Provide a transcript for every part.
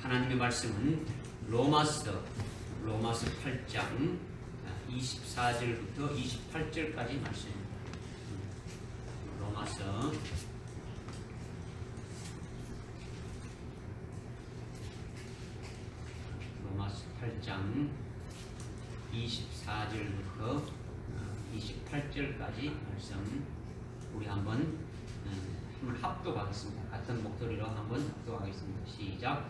하나님의 말씀은 로마서 8장 24절부터 28절까지 말씀입니다. 로마서 8장 24절부터 28절까지 말씀 우리 한번 합독하겠습니다. 같은 목소리로 한번 합독하겠습니다. 시작.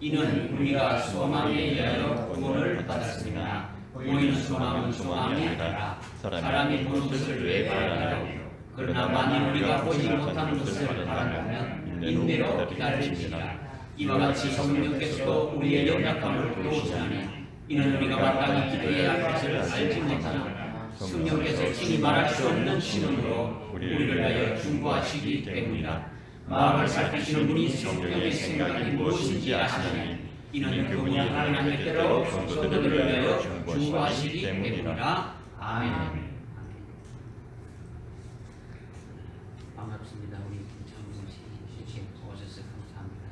이는 우리가 소망에 의하여 구원을 받았으나 보이는 소망은 소망이 아니라 사람이 보는 것을 왜 바라나요? 그러나 만일 우리가 보지 못하는 것을 바라면 인내로 기다릴지니라. 이와 같이 성령께서도 우리의 연약함을 도우시나니 이는 우리가 마땅히 기도해야 할 것을 알지 못하나 성령께서 친히 말할 수 없는 신음으로 우리를 위하여 중보하시기 때문이라. 마음을 살피시는 분이 성령의 생각이 무엇인지 아시나니 이는 그분이 하나님의 때로 성도들을 위하여 중보하시기 때문이라. 아멘. 반갑습니다. 우리 김창훈 씨 오셔서 감사합니다.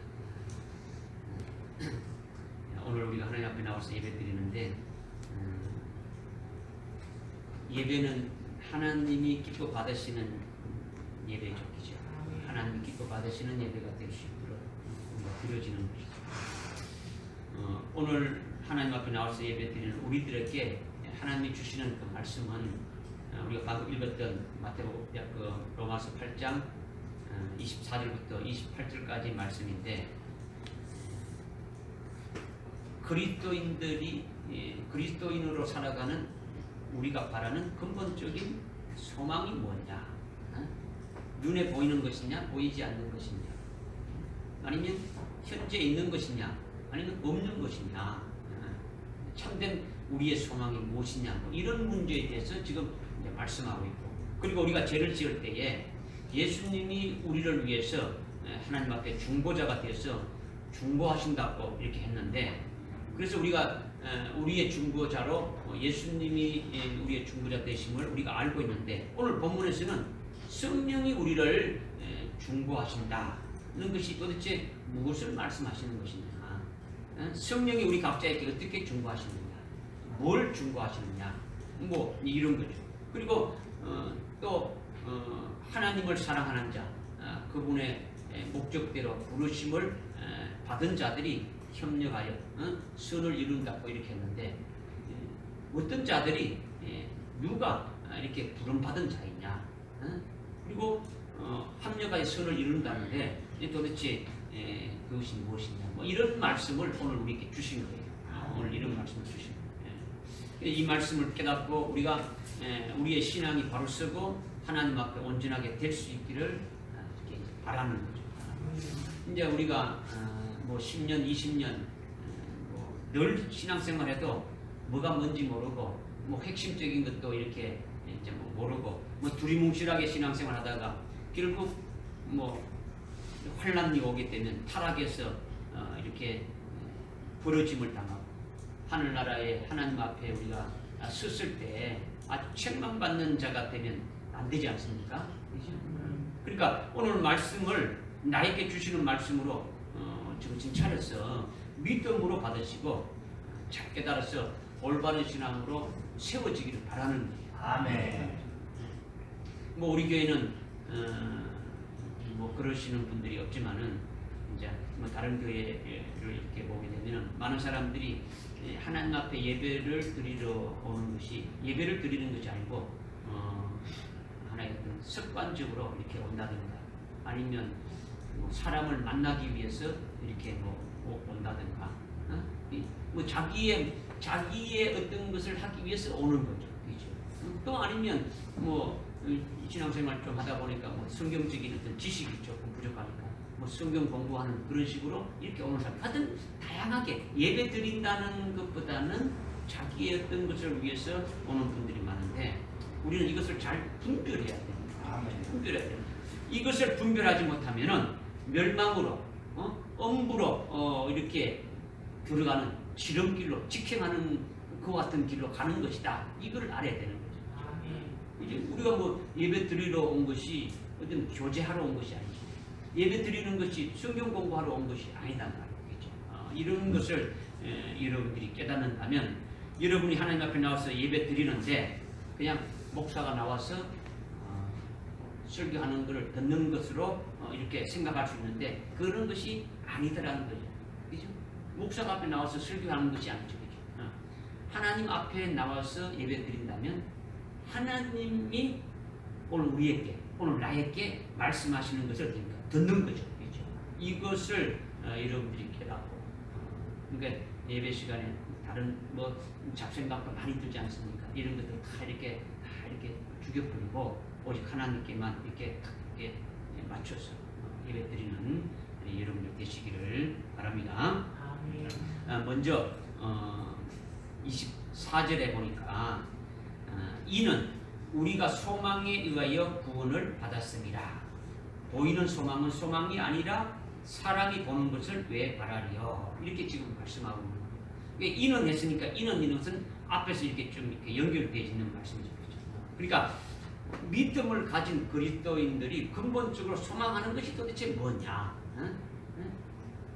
오늘 우리가 하나님 앞에 나와서 예배 드리는데 예배는 하나님이 기뻐 받으시는 예배죠. 하나님이 기뻐 받으시는 예배가 될 수 있도록 드려지는 것이죠. 오늘 하나님 앞에 나와서 예배 드리는 우리들에게 하나님이 주시는 그 말씀은 우리가 방금 읽었던 로마서 8장 24절부터 28절까지 말씀인데 그리스도인으로 살아가는 우리가 바라는 근본적인 소망이 뭐냐? 눈에 보이는 것이냐, 보이지 않는 것이냐, 아니면 현재 있는 것이냐, 아니면 없는 것이냐, 참된 우리의 소망이 무엇이냐, 뭐 이런 문제에 대해서 지금 이제 말씀하고 있고, 그리고 우리가 죄를 지을 때에 예수님이 우리를 위해서 하나님 앞에 중보자가 되어서 중보하신다고 이렇게 했는데, 그래서 우리가 우리의 중보자로 예수님이 우리의 중보자 되심을 우리가 알고 있는데, 오늘 본문에서는 성령이 우리를 중보하신다는 것이 도대체 무엇을 말씀하시는 것이냐, 성령이 우리 각자에게 어떻게 중보하시느냐, 뭘 중보하시느냐, 뭐 이런 거죠. 그리고 또 하나님을 사랑하는 자, 그분의 목적대로 부르심을 받은 자들이 협력하여 선을 이룬다고 이렇게 했는데, 어떤 자들이 누가 이렇게 부름받은 자이냐, 그리고 합력하여 선을 이룬다는데 도대체 그것이 무엇이냐, 뭐 이런 말씀을 오늘 우리에게 주신 거예요. 오늘 이런 말씀을 주신 거예요. 이 말씀을 깨닫고 우리가 우리의 신앙이 바로 서고 하나님 앞에 온전하게 될 수 있기를 바라는 거죠. 이제 우리가 뭐 10년, 20년 늘 신앙생활해도 뭐가 뭔지 모르고 뭐 핵심적인 것도 이렇게 이제 뭐 모르고 뭐 두리뭉실하게 신앙생활하다가 결국 뭐 환난이 오게 되면 타락해서 이렇게 부러짐을 당하고 하늘나라의 하나님 앞에 우리가 섰을 때 아주 책망받는 자가 되면 안 되지 않습니까? 그러니까 오늘 말씀을 나에게 주시는 말씀으로 정신 차려서 믿음으로 받으시고 잘 깨달아서 올바른 신앙으로 세워지기를 바라는 거예요. 아멘. 뭐 우리 교회는 뭐 그러시는 분들이 없지만은 이제 뭐 다른 교회를 이렇게 보게 되면은 많은 사람들이 하나님 앞에 예배를 드리러 오는 것이 예배를 드리는 것이 아니고 하나의 어떤 습관적으로 이렇게 온다든가 아니면 뭐 사람을 만나기 위해서 이렇게 뭐 온다든가 뭐 자기의 어떤 것을 하기 위해서 오는 거죠. 그죠? 또 아니면 뭐 신앙생활 좀 하다 보니까 뭐 성경적인 어떤 지식이 조금 부족하니까 뭐 성경 공부하는 그런 식으로 이렇게 오는 사람, 하여튼 다양하게 예배 드린다는 것보다는 자기의 어떤 것을 위해서 오는 분들이 많은데 우리는 이것을 잘 분별해야 됩니다. 분별해야 됩니다. 이것을 분별하지 못하면은 멸망으로 엄부로 이렇게 들어가는 지름길로 직행하는 그 같은 길로 가는 것이다. 이걸 알아야 되는 거죠. 이제 우리가 뭐 예배 드리러 온 것이 어떤 교제하러 온 것이 아니지. 예배 드리는 것이 성경 공부하러 온 것이 아니단 말이죠. 이런 것을 여러분들이 깨닫는다면 여러분이 하나님 앞에 나와서 예배 드리는데 그냥 목사가 나와서 설교하는 것을 듣는 것으로 이렇게 생각할 수 있는데 그런 것이 아니더라는 거죠. 그죠? 목사가 앞에 나와서 설교하는 것이 아니죠. 그죠? 하나님 앞에 나와서 예배 드린다면 하나님이 오늘 우리에게, 오늘 나에게 말씀하시는 것을 듣는 거죠. 그죠? 이것을 여러분들이 깨닫고 그러니까 예배 시간에 다른 뭐 잡생각도 많이 들지 않습니까? 이런 것들 다 이렇게 죽여버리고 오직 하나님께만 이렇게 맞춰서 예배드리는 여러분들 되시기를 바랍니다. 먼저 24절에 보니까 이는 우리가 소망에 의하여 구원을 받았습니다. 보이는 소망은 소망이 아니라 사람이 보는 것을 왜 바라리요? 이렇게 지금 말씀하고 있는 거예요. 이는 했으니까 이는 것은 앞에서 이렇게 좀 이렇게 연결되어 있는 말씀이죠. 그러니까 믿음을 가진 그리스도인들이 근본적으로 소망하는 것이 도대체 뭐냐?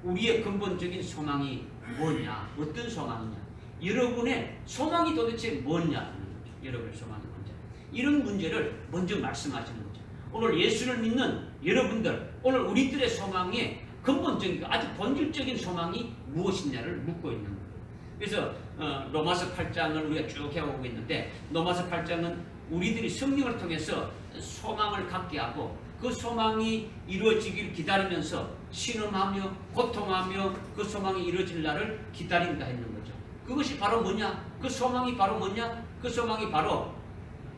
우리의 근본적인 소망이 뭐냐? 어떤 소망이냐? 여러분의 소망이 도대체 뭐냐? 여러분의 소망이 뭐냐? 이런 문제를 먼저 말씀하시는 거죠. 오늘 예수를 믿는 여러분들, 오늘 우리들의 소망의 근본적인, 아주 본질적인 소망이 무엇이냐를 묻고 있는 거예요. 그래서 로마서 8장을 우리가 쭉 해오고 있는데 로마서 8장은 우리들이 성령을 통해서 소망을 갖게 하고 그 소망이 이루어지길 기다리면서 신음하며 고통하며 그 소망이 이루어질 날을 기다린다 했는 거죠. 그것이 바로 뭐냐? 그 소망이 바로 뭐냐? 그 소망이 바로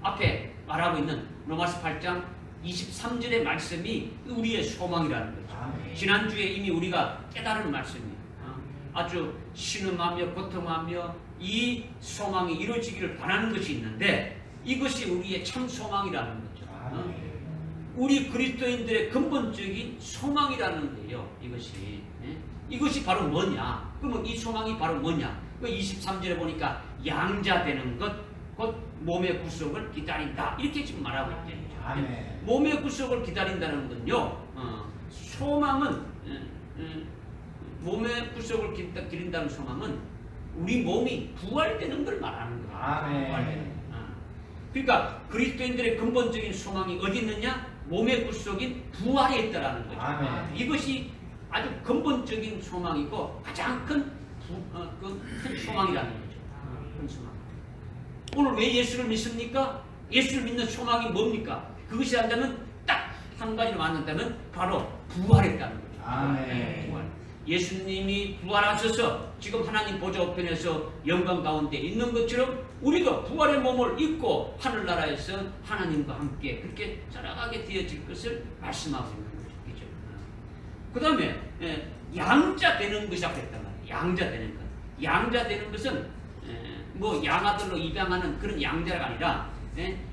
앞에 말하고 있는 로마서 8장 23절의 말씀이 우리의 소망이라는 거죠. 지난주에 이미 우리가 깨달은 말씀이에요. 아주 신음하며 고통하며 이 소망이 이루어지기를 바라는 것이 있는데 이것이 우리의 참 소망이라는 거죠. 우리 그리스도인들의 근본적인 소망이라는 거예요. 이것이 바로 뭐냐? 그러면 이 소망이 바로 뭐냐? 그 23절에 보니까 양자되는 것, 곧 몸의 구속을 기다린다. 이렇게 지금 말하고 있죠. 몸의 구속을 기다린다는 건요. 소망은 몸의 구속을 기다린다는 소망은 우리 몸이 부활되는 걸 말하는 거예요. 그러니까 그리스도인들의 근본적인 소망이 어디 있느냐? 몸의 구속인 부활에 있다라는 거죠. 이것이 아주 근본적인 소망이고 가장 큰 소망이라는 거죠. 큰 소망. 오늘 왜 예수를 믿습니까? 예수를 믿는 소망이 뭡니까? 그것이 한다면 딱 한 가지로 맞는다면 바로 부활했다는 거죠. 부활. 예수님이 부활하셔서 지금 하나님 보좌 우편에서 영광 가운데 있는 것처럼 우리가 부활의 몸을 입고 하늘나라에서 하나님과 함께 그렇게 살아가게 되어질 것을 말씀하고 있는 거죠. 그 다음에 양자되는 것이라고 했단 말이에요. 양자되는 것. 양자되는 것은 뭐 양아들로 입양하는 그런 양자가 아니라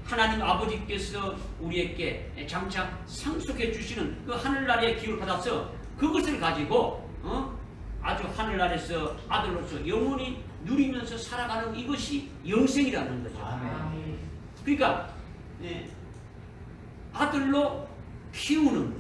하나님 아버지께서 우리에게 장차 상속해 주시는 그 하늘나라의 기회를 받아서 그것을 가지고 아주 하늘나라에서 아들로서 영원히 누리면서 살아가는 이것이 영생이라는 거죠. 그러니까 아들로 키우는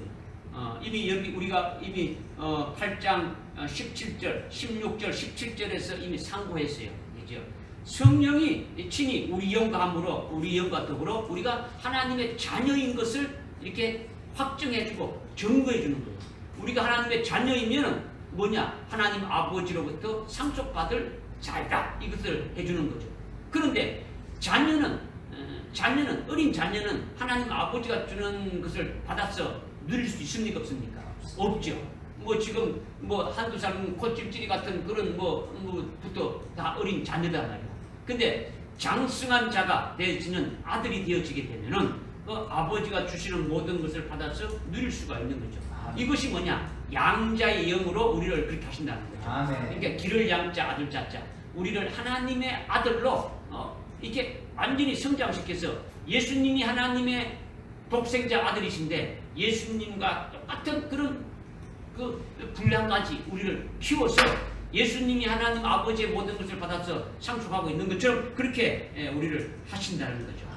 거예요. 이미 여기 우리가 이미 8장 17절, 16절, 17절에서 이미 상고했어요. 그죠? 성령이 친히 우리 영과 함으로 우리 영과 더불어 우리가 하나님의 자녀인 것을 이렇게 확정해주고 증거해주는 거예요. 우리가 하나님의 자녀이면 뭐냐? 하나님 아버지로부터 상속받을 자이다. 이것을 해주는 거죠. 그런데 자녀는 어린 자녀는 하나님 아버지가 주는 것을 받아서 누릴 수 있습니까? 없습니까? 없죠. 뭐 지금 뭐 한두 살 콧질찔이 같은 그런 뭐부터 다 어린 자녀단 말이야. 근데 장성한 자가 되어지는 아들이 되어지게 되면은 그 아버지가 주시는 모든 것을 받아서 누릴 수가 있는 거죠. 이것이 뭐냐? 양자의 영으로 우리를 그렇게 하신다는 거죠. 그러니까 기를 양자 아들 자자 우리를 하나님의 아들로 이렇게 완전히 성장시켜서 예수님이 하나님의 독생자 아들이신데 예수님과 똑같은 그런 그 분량까지 우리를 키워서 예수님이 하나님 아버지의 모든 것을 받아서 상속하고 있는 것처럼 그렇게 우리를 하신다는 거죠.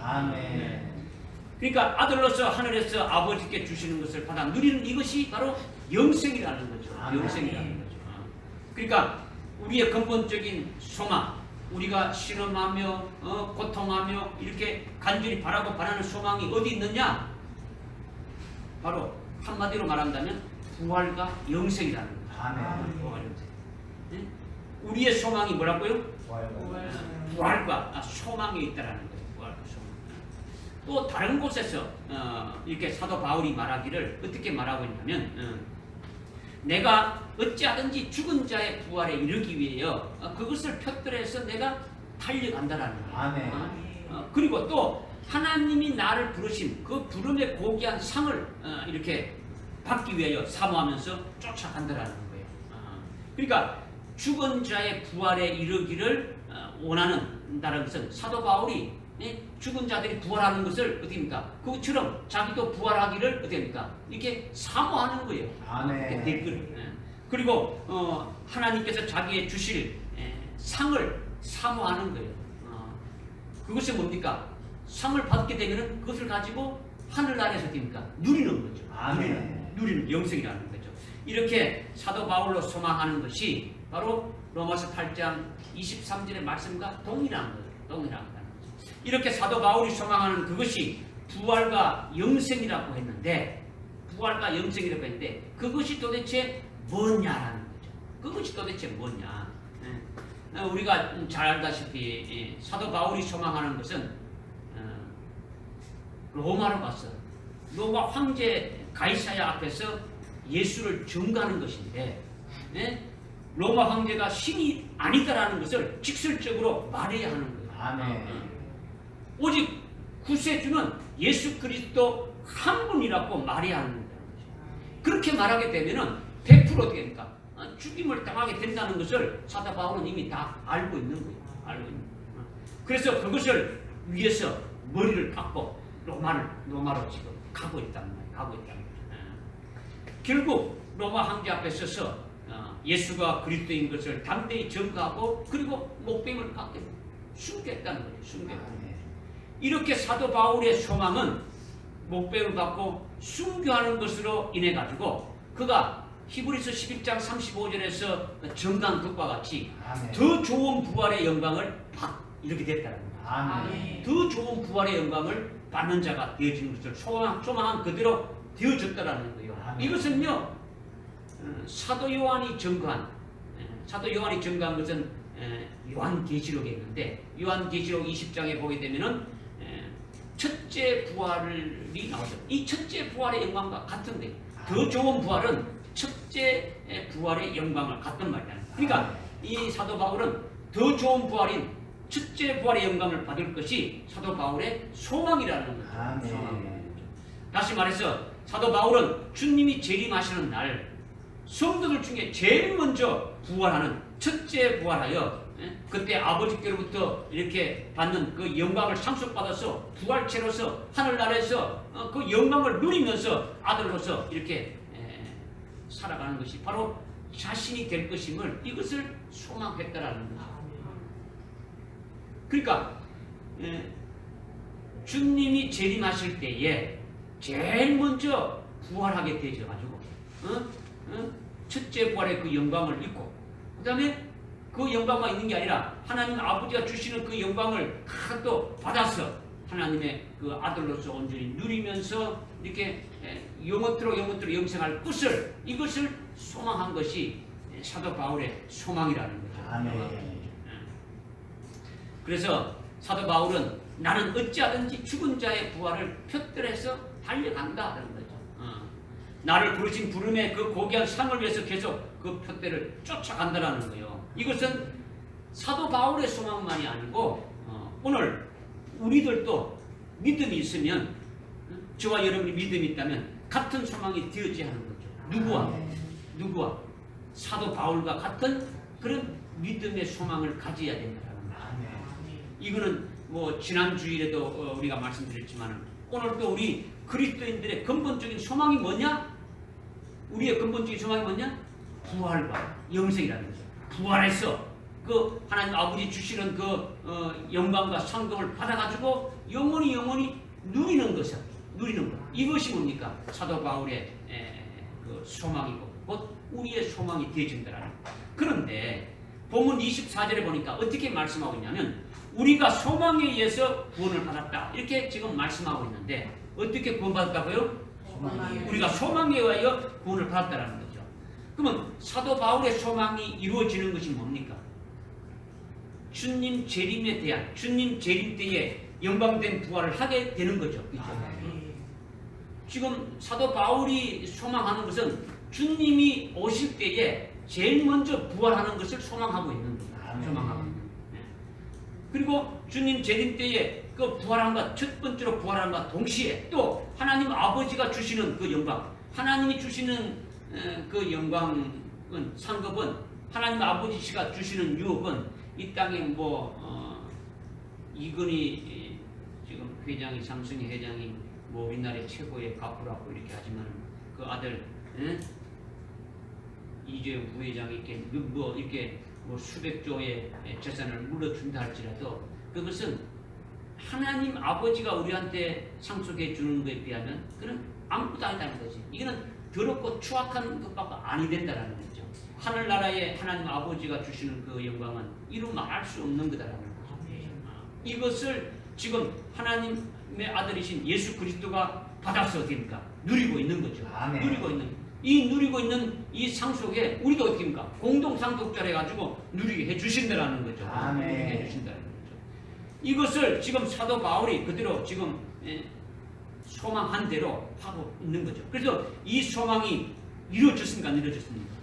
그러니까 아들로서 하늘에서 아버지께 주시는 것을 받아 누리는 이것이 바로 영생이라는 거죠. 영생이라는 거죠. 그러니까 우리의 근본적인 소망, 우리가 실험하며 고통하며 이렇게 간절히 바라고 바라는 소망이 어디 있느냐? 바로 한마디로 말한다면 부활과 영생이라는 거죠. 아멘. 부활, 영생. 네? 우리의 소망이 뭐라고요? 부활과 소망이 있다라는 거예요. 부활과 소망. 또 다른 곳에서 이렇게 사도 바울이 말하기를 어떻게 말하고 있냐면 내가 어찌하든지 죽은 자의 부활에 이르기 위하여 그것을 펴들어서 내가 달려간다라는 거예요. 아멘. 그리고 또 하나님이 나를 부르신 그 부름의 고귀한 상을 이렇게 받기 위하여 사모하면서 쫓아간다라는 거예요. 그러니까 죽은 자의 부활에 이르기를 원하는다는 것은 사도 바울이 죽은 자들이 부활하는 것을 어떻게 합니까? 그것처럼 자기도 부활하기를 어떻게 합니까? 이렇게 사모하는 거예요. 아멘. 그리고 하나님께서 자기의 주실 상을 사모하는 거예요. 그것이 뭡니까? 상을 받게 되면은 그것을 가지고 하늘나라에서 됩니까? 누리는 거죠. 아멘. 누리는 영생이라는 거죠. 이렇게 사도 바울로 소망하는 것이 바로 로마서 8장 23절의 말씀과 동일한 거예요. 동일한 거예요. 이렇게 사도 바울이 소망하는 그것이 부활과 영생이라고 했는데, 부활과 영생이라고 했는데 그것이 도대체 뭐냐라는 거죠. 그것이 도대체 뭐냐? 우리가 잘 알다시피 사도 바울이 소망하는 것은 로마로 가서 로마 황제 가이사야 앞에서 예수를 증거하는 것인데, 로마 황제가 신이 아니다라는 것을 직설적으로 말해야 하는 거예요. 아멘. 오직 구세주는 예수 그리스도 한 분이라고 말해야 하는 거죠. 그렇게 말하게 되면은 100% 어떻게 됩니까? 죽임을 당하게 된다는 것을 사도 바울은 이미 다 알고 있는 거예요. 알고 있는 거예요. 그래서 그것을 위해서 머리를 깎고 로마로 지금 가고 있다는 거예요. 가고 있다는 거예요. 결국 로마 황제 앞에 서서 예수가 그리스도인 것을 담대히 증거하고 그리고 목뱀을 갖게 숨겼다는 거예요. 숨겼다는 거예요. 이렇게 사도 바울의 소망은 목배를 받고 순교하는 것으로 인해 가지고 그가 히브리서 11장 35절에서 증거한 것과 같이 아멘. 더 좋은 부활의 영광을 이렇게 됐다는 거예요. 아멘. 더 좋은 부활의 영광을 받는 자가 되어지는 것을 소망한 그대로 되어졌다라는 거예요. 아멘. 이것은요 사도 요한이 증거한 것은 요한계시록에 있는데, 요한계시록 20장에 보게 되면은 첫째 부활이 나오죠. 이 첫째 부활의 영광과 같은데 더 좋은 부활은 첫째 부활의 영광을 갖던 말이야. 그러니까 이 사도 바울은 더 좋은 부활인 첫째 부활의 영광을 받을 것이 사도 바울의 소망이라는 거죠. 아멘. 다시 말해서 사도 바울은 주님이 재림하시는 날 성도들 중에 제일 먼저 부활하는 첫째 부활하여 그때 아버지께로부터 이렇게 받는 그 영광을 상속받아서 부활체로서 하늘나라에서 그 영광을 누리면서 아들로서 이렇게 살아가는 것이 바로 자신이 될 것임을 이것을 소망했다라는 거죠. 그러니까 주님이 재림하실 때에 제일 먼저 부활하게 되셔가지고 첫째 부활의 그 영광을 입고 그 다음에 그 영광만 있는 게 아니라 하나님 아버지가 주시는 그 영광을 또 받아서 하나님의 그 아들로서 온전히 누리면서 이렇게 영원토록 영생할 것을 이것을 소망한 것이 사도 바울의 소망이라는 거죠. 아멘. 그래서 사도 바울은 나는 어찌하든지 죽은 자의 부활을 푯들해서 달려간다는 거죠. 나를 부르신 부름의 그 고귀한 상을 위해서 계속 그 푯대를 쫓아간다는 거예요. 이것은 사도 바울의 소망만이 아니고 오늘 우리들도 믿음이 있으면, 저와 여러분이 믿음이 있다면 같은 소망이 되어져야 하는 거죠. 누구와? 사도 바울과 같은 그런 믿음의 소망을 가져야 된다는 거예요. 이거는 뭐 지난 주일에도 우리가 말씀드렸지만 오늘도 우리 그리스도인들의 근본적인 소망이 뭐냐? 우리의 근본적인 소망이 뭐냐? 부활과 영생이라는 거죠. 부활해서 그 하나님 아버지 주시는 그 영광과 상급을 받아가지고 영원히 누리는 것. 이것이 뭡니까? 사도 바울의 그 소망이고 곧 우리의 소망이 되어진다라는 거예요. 그런데 본문 24절에 보니까 어떻게 말씀하고 있냐면 우리가 소망에 의해서 구원을 받았다 이렇게 지금 말씀하고 있는데 어떻게 구원받았다고요? 우리가 소망에 의하여 구원을 받았다는 거죠. 그러면 사도 바울의 소망이 이루어지는 것이 뭡니까? 주님 재림에 대한 주님 재림 때에 영광된 부활을 하게 되는 거죠. 지금 사도 바울이 소망하는 것은 주님이 오실 때에 제일 먼저 부활하는 것을 소망하고 있는 거예요. 소망하고 있는 거예요. 그리고 주님 재림 때에 그 부활함과 첫 번째로 부활함과 동시에 또 하나님 아버지가 주시는 그 영광, 하나님이 주시는 그 영광은 상급은 하나님 아버지가 주시는 유업은 이 땅에 이건희 지금 회장이 삼성의 회장이 우리나라의 최고의 가부라고 이렇게 하지만 그 아들 이재용 부회장이 이렇게 수백조의 재산을 물려준다 할지라도 그것은 하나님 아버지가 우리한테 상속해 주는 것에 비하면 그는 아무것도 아니다는 거지. 이거는 더럽고 추악한 것밖에 아니 된다는 거죠. 하늘나라에 하나님 아버지가 주시는 그 영광은 이루 말할 수 없는 거다라는 거죠. 이것을 지금 하나님의 아들이신 예수 그리스도가 받아서 어떻습니까? 누리고 있는 거죠. 누리고 있는 이 상속에 우리도 어떻습니까? 공동 상속자를 해가지고 누리게 해주신다라는 거죠. 누리게 해주신다는 거죠. 이것을 지금 사도 바울이 그대로 지금 소망한 대로 하고 있는 거죠. 그래서 이 소망이 이루어졌습니까? 안 이루어졌습니까?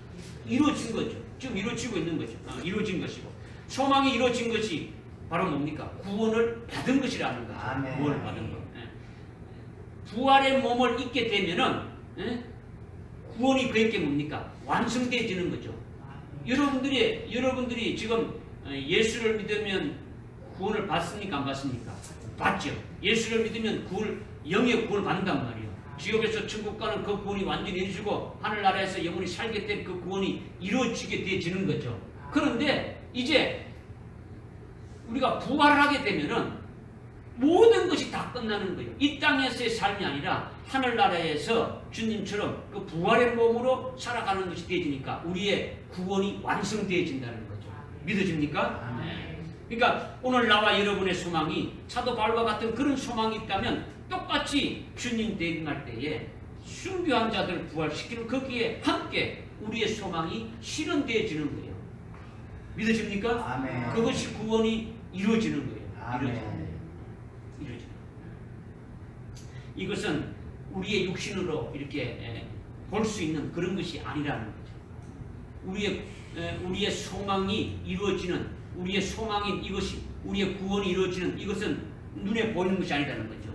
이루어진 거죠. 지금 이루어지고 있는 거죠. 이루어진 것이고 소망이 이루어진 것이 바로 뭡니까? 구원을 받은 것이라는 거죠. 구원을 받은 것. 부활의 몸을 입게 되면은 구원이 그에게 뭡니까? 완성되어지는 거죠. 여러분들이 지금 예수를 믿으면 구원을 받습니까? 안 받습니까? 받죠. 예수를 믿으면 영의 구원을 받는단 말이에요. 지옥에서 천국 가는 그 구원이 완전히 이루어지고 하늘나라에서 영원히 살게 된 그 구원이 이루어지게 되어지는 거죠. 그런데 이제 우리가 부활을 하게 되면은 모든 것이 다 끝나는 거예요. 이 땅에서의 삶이 아니라 하늘나라에서 주님처럼 그 부활의 몸으로 살아가는 것이 되어지니까 우리의 구원이 완성되어진다는 거죠. 믿어집니까? 네. 그러니까 오늘 나와 여러분의 소망이 사도 바울과 같은 그런 소망이 있다면 똑같이 주님 대림할 때에 순교한 자들을 부활시키는 거기에 함께 우리의 소망이 실현되어지는 거예요. 믿어집니까? 아멘. 그것이 구원이 이루어지는 거예요. 이루어지는 거예요. 이것은 우리의 육신으로 이렇게 볼 수 있는 그런 것이 아니라는 거죠. 우리의 소망이 이루어지는 우리의 소망인 이것이 우리의 구원이 이루어지는 이것은 눈에 보이는 것이 아니라는 거죠.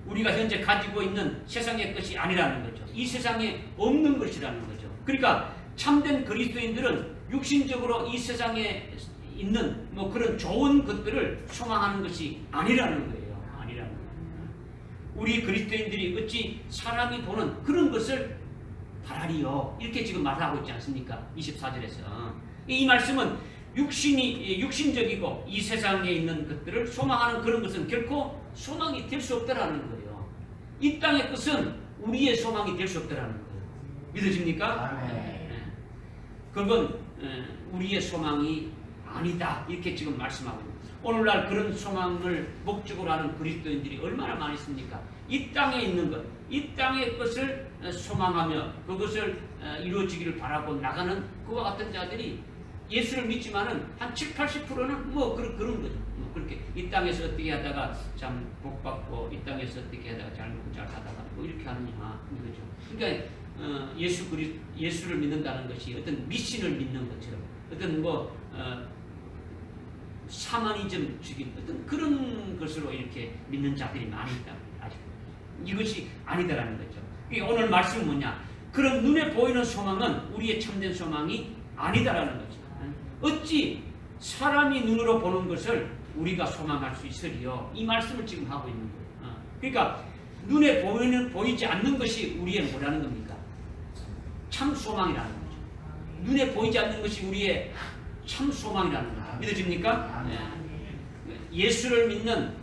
우리가 현재 가지고 있는 세상의 것이 아니라는 거죠. 이 세상에 없는 것이라는 거죠. 그러니까 참된 그리스도인들은 육신적으로 이 세상에 있는 그런 좋은 것들을 소망하는 것이 아니라는 거예요. 우리 그리스도인들이 어찌 사람이 보는 그런 것을 바라리요. 이렇게 지금 말하고 있지 않습니까? 24절에서. 이 말씀은 육신적이고 이 세상에 있는 것들을 소망하는 그런 것은 결코 소망이 될 수 없다라는 거예요. 이 땅의 것은 우리의 소망이 될 수 없다라는 거예요. 믿어집니까? 그건 우리의 소망이 아니다. 이렇게 지금 말씀하고 있습니다. 오늘날 그런 소망을 목적으로 하는 그리스도인들이 얼마나 많이 있습니까? 이 땅에 있는 것, 이 땅의 것을 소망하며 그것을 이루어지기를 바라고 나가는 그와 같은 자들이 예수를 믿지만은 한 70~80%는 그런 거죠. 그렇게 이 땅에서 어떻게 하다가 참 복받고 이 땅에서 어떻게 하다가 잘 먹고 잘 하다가 이렇게 하느냐 이거죠. 그러니까 예수를 믿는다는 것이 어떤 미신을 믿는 것처럼 어떤 샤머니즘적인 어떤 그런 것으로 이렇게 믿는 자들이 많이 있다. 아직 이것이 아니다라는 거죠. 오늘 말씀은 뭐냐? 그런 눈에 보이는 소망은 우리의 참된 소망이 아니다라는 거죠. 어찌 사람이 눈으로 보는 것을 우리가 소망할 수 있으리요? 이 말씀을 지금 하고 있는 거예요. 그러니까 눈에 보이지 않는 것이 우리의 뭐라는 겁니까? 참 소망이라는 거죠. 눈에 보이지 않는 것이 우리의 참 소망이라는 거죠. 믿어집니까? 예수를 믿는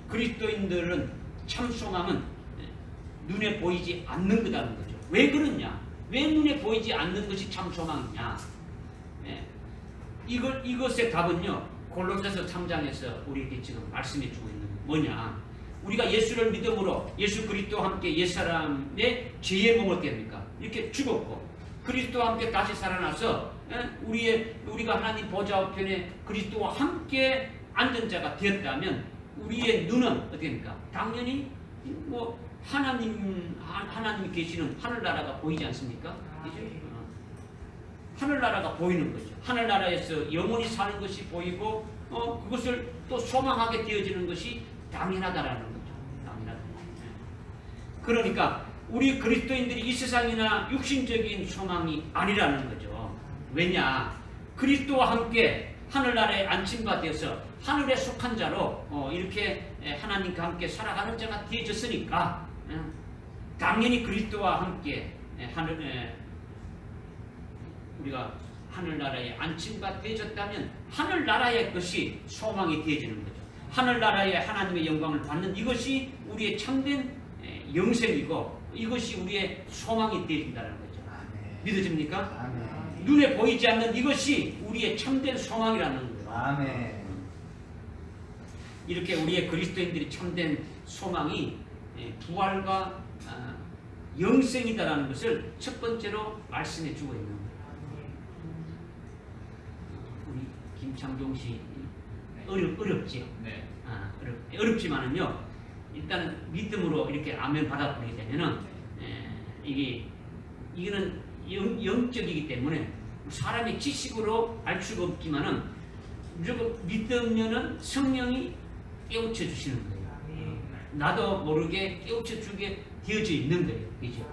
그리스도인들은 참 소망은 눈에 보이지 않는 거다는 거죠. 왜 그러냐? 왜 눈에 보이지 않는 것이 참 소망이냐? 이것의 답은요, 골로새서 3장에서 우리에게 지금 말씀해 주고 있는 뭐냐? 우리가 예수를 믿음으로 예수 그리스도와 함께 옛사람의 죄의 몸을 어떻게 합니까? 이렇게 죽었고 그리스도와 함께 다시 살아나서 우리가 하나님 보좌 우편에 그리스도와 함께 앉은 자가 되었다면 우리의 눈은 어떻게 합니까? 당연히 뭐 하나님이 계시는 하늘나라가 보이지 않습니까? 그죠? 하늘나라가 보이는 거죠. 하늘나라에서 영원히 사는 것이 보이고 그것을 또 소망하게 되어지는 것이 당연하다라는 거죠. 당연하다. 그러니까 우리 그리스도인들이 이 세상이나 육신적인 소망이 아니라는 거죠. 왜냐? 그리스도와 함께 하늘나라에 안침바 되어서 하늘에 속한 자로 이렇게 하나님과 함께 살아가는 자가 되어졌으니까 당연히 그리스도와 함께 우리가 하늘나라에 안침바 되어졌다면 하늘나라의 것이 소망이 되어지는 거죠. 하늘나라의 하나님의 영광을 받는 이것이 우리의 참된 영생이고 이것이 우리의 소망이 되어진다는 거죠. 아멘. 믿어집니까? 아멘. 눈에 보이지 않는 이것이 우리의 참된 소망이라는 거예요. 아멘. 이렇게 우리의 그리스도인들이 참된 소망이 부활과 영생이다라는 것을 첫 번째로 말씀해 주고 있는 거예요. 우리 김창종 씨 어렵지요. 네. 어렵지만은요. 일단은 믿음으로 이렇게 아멘 받아보게 되면은 이거는 영적이기 때문에 사람의 지식으로 알 수가 없지만은 무조건 믿으면은 성령이 깨우쳐 주시는 거예요. 나도 모르게 깨우쳐 주게 되어져 있는 거예요. 그죠?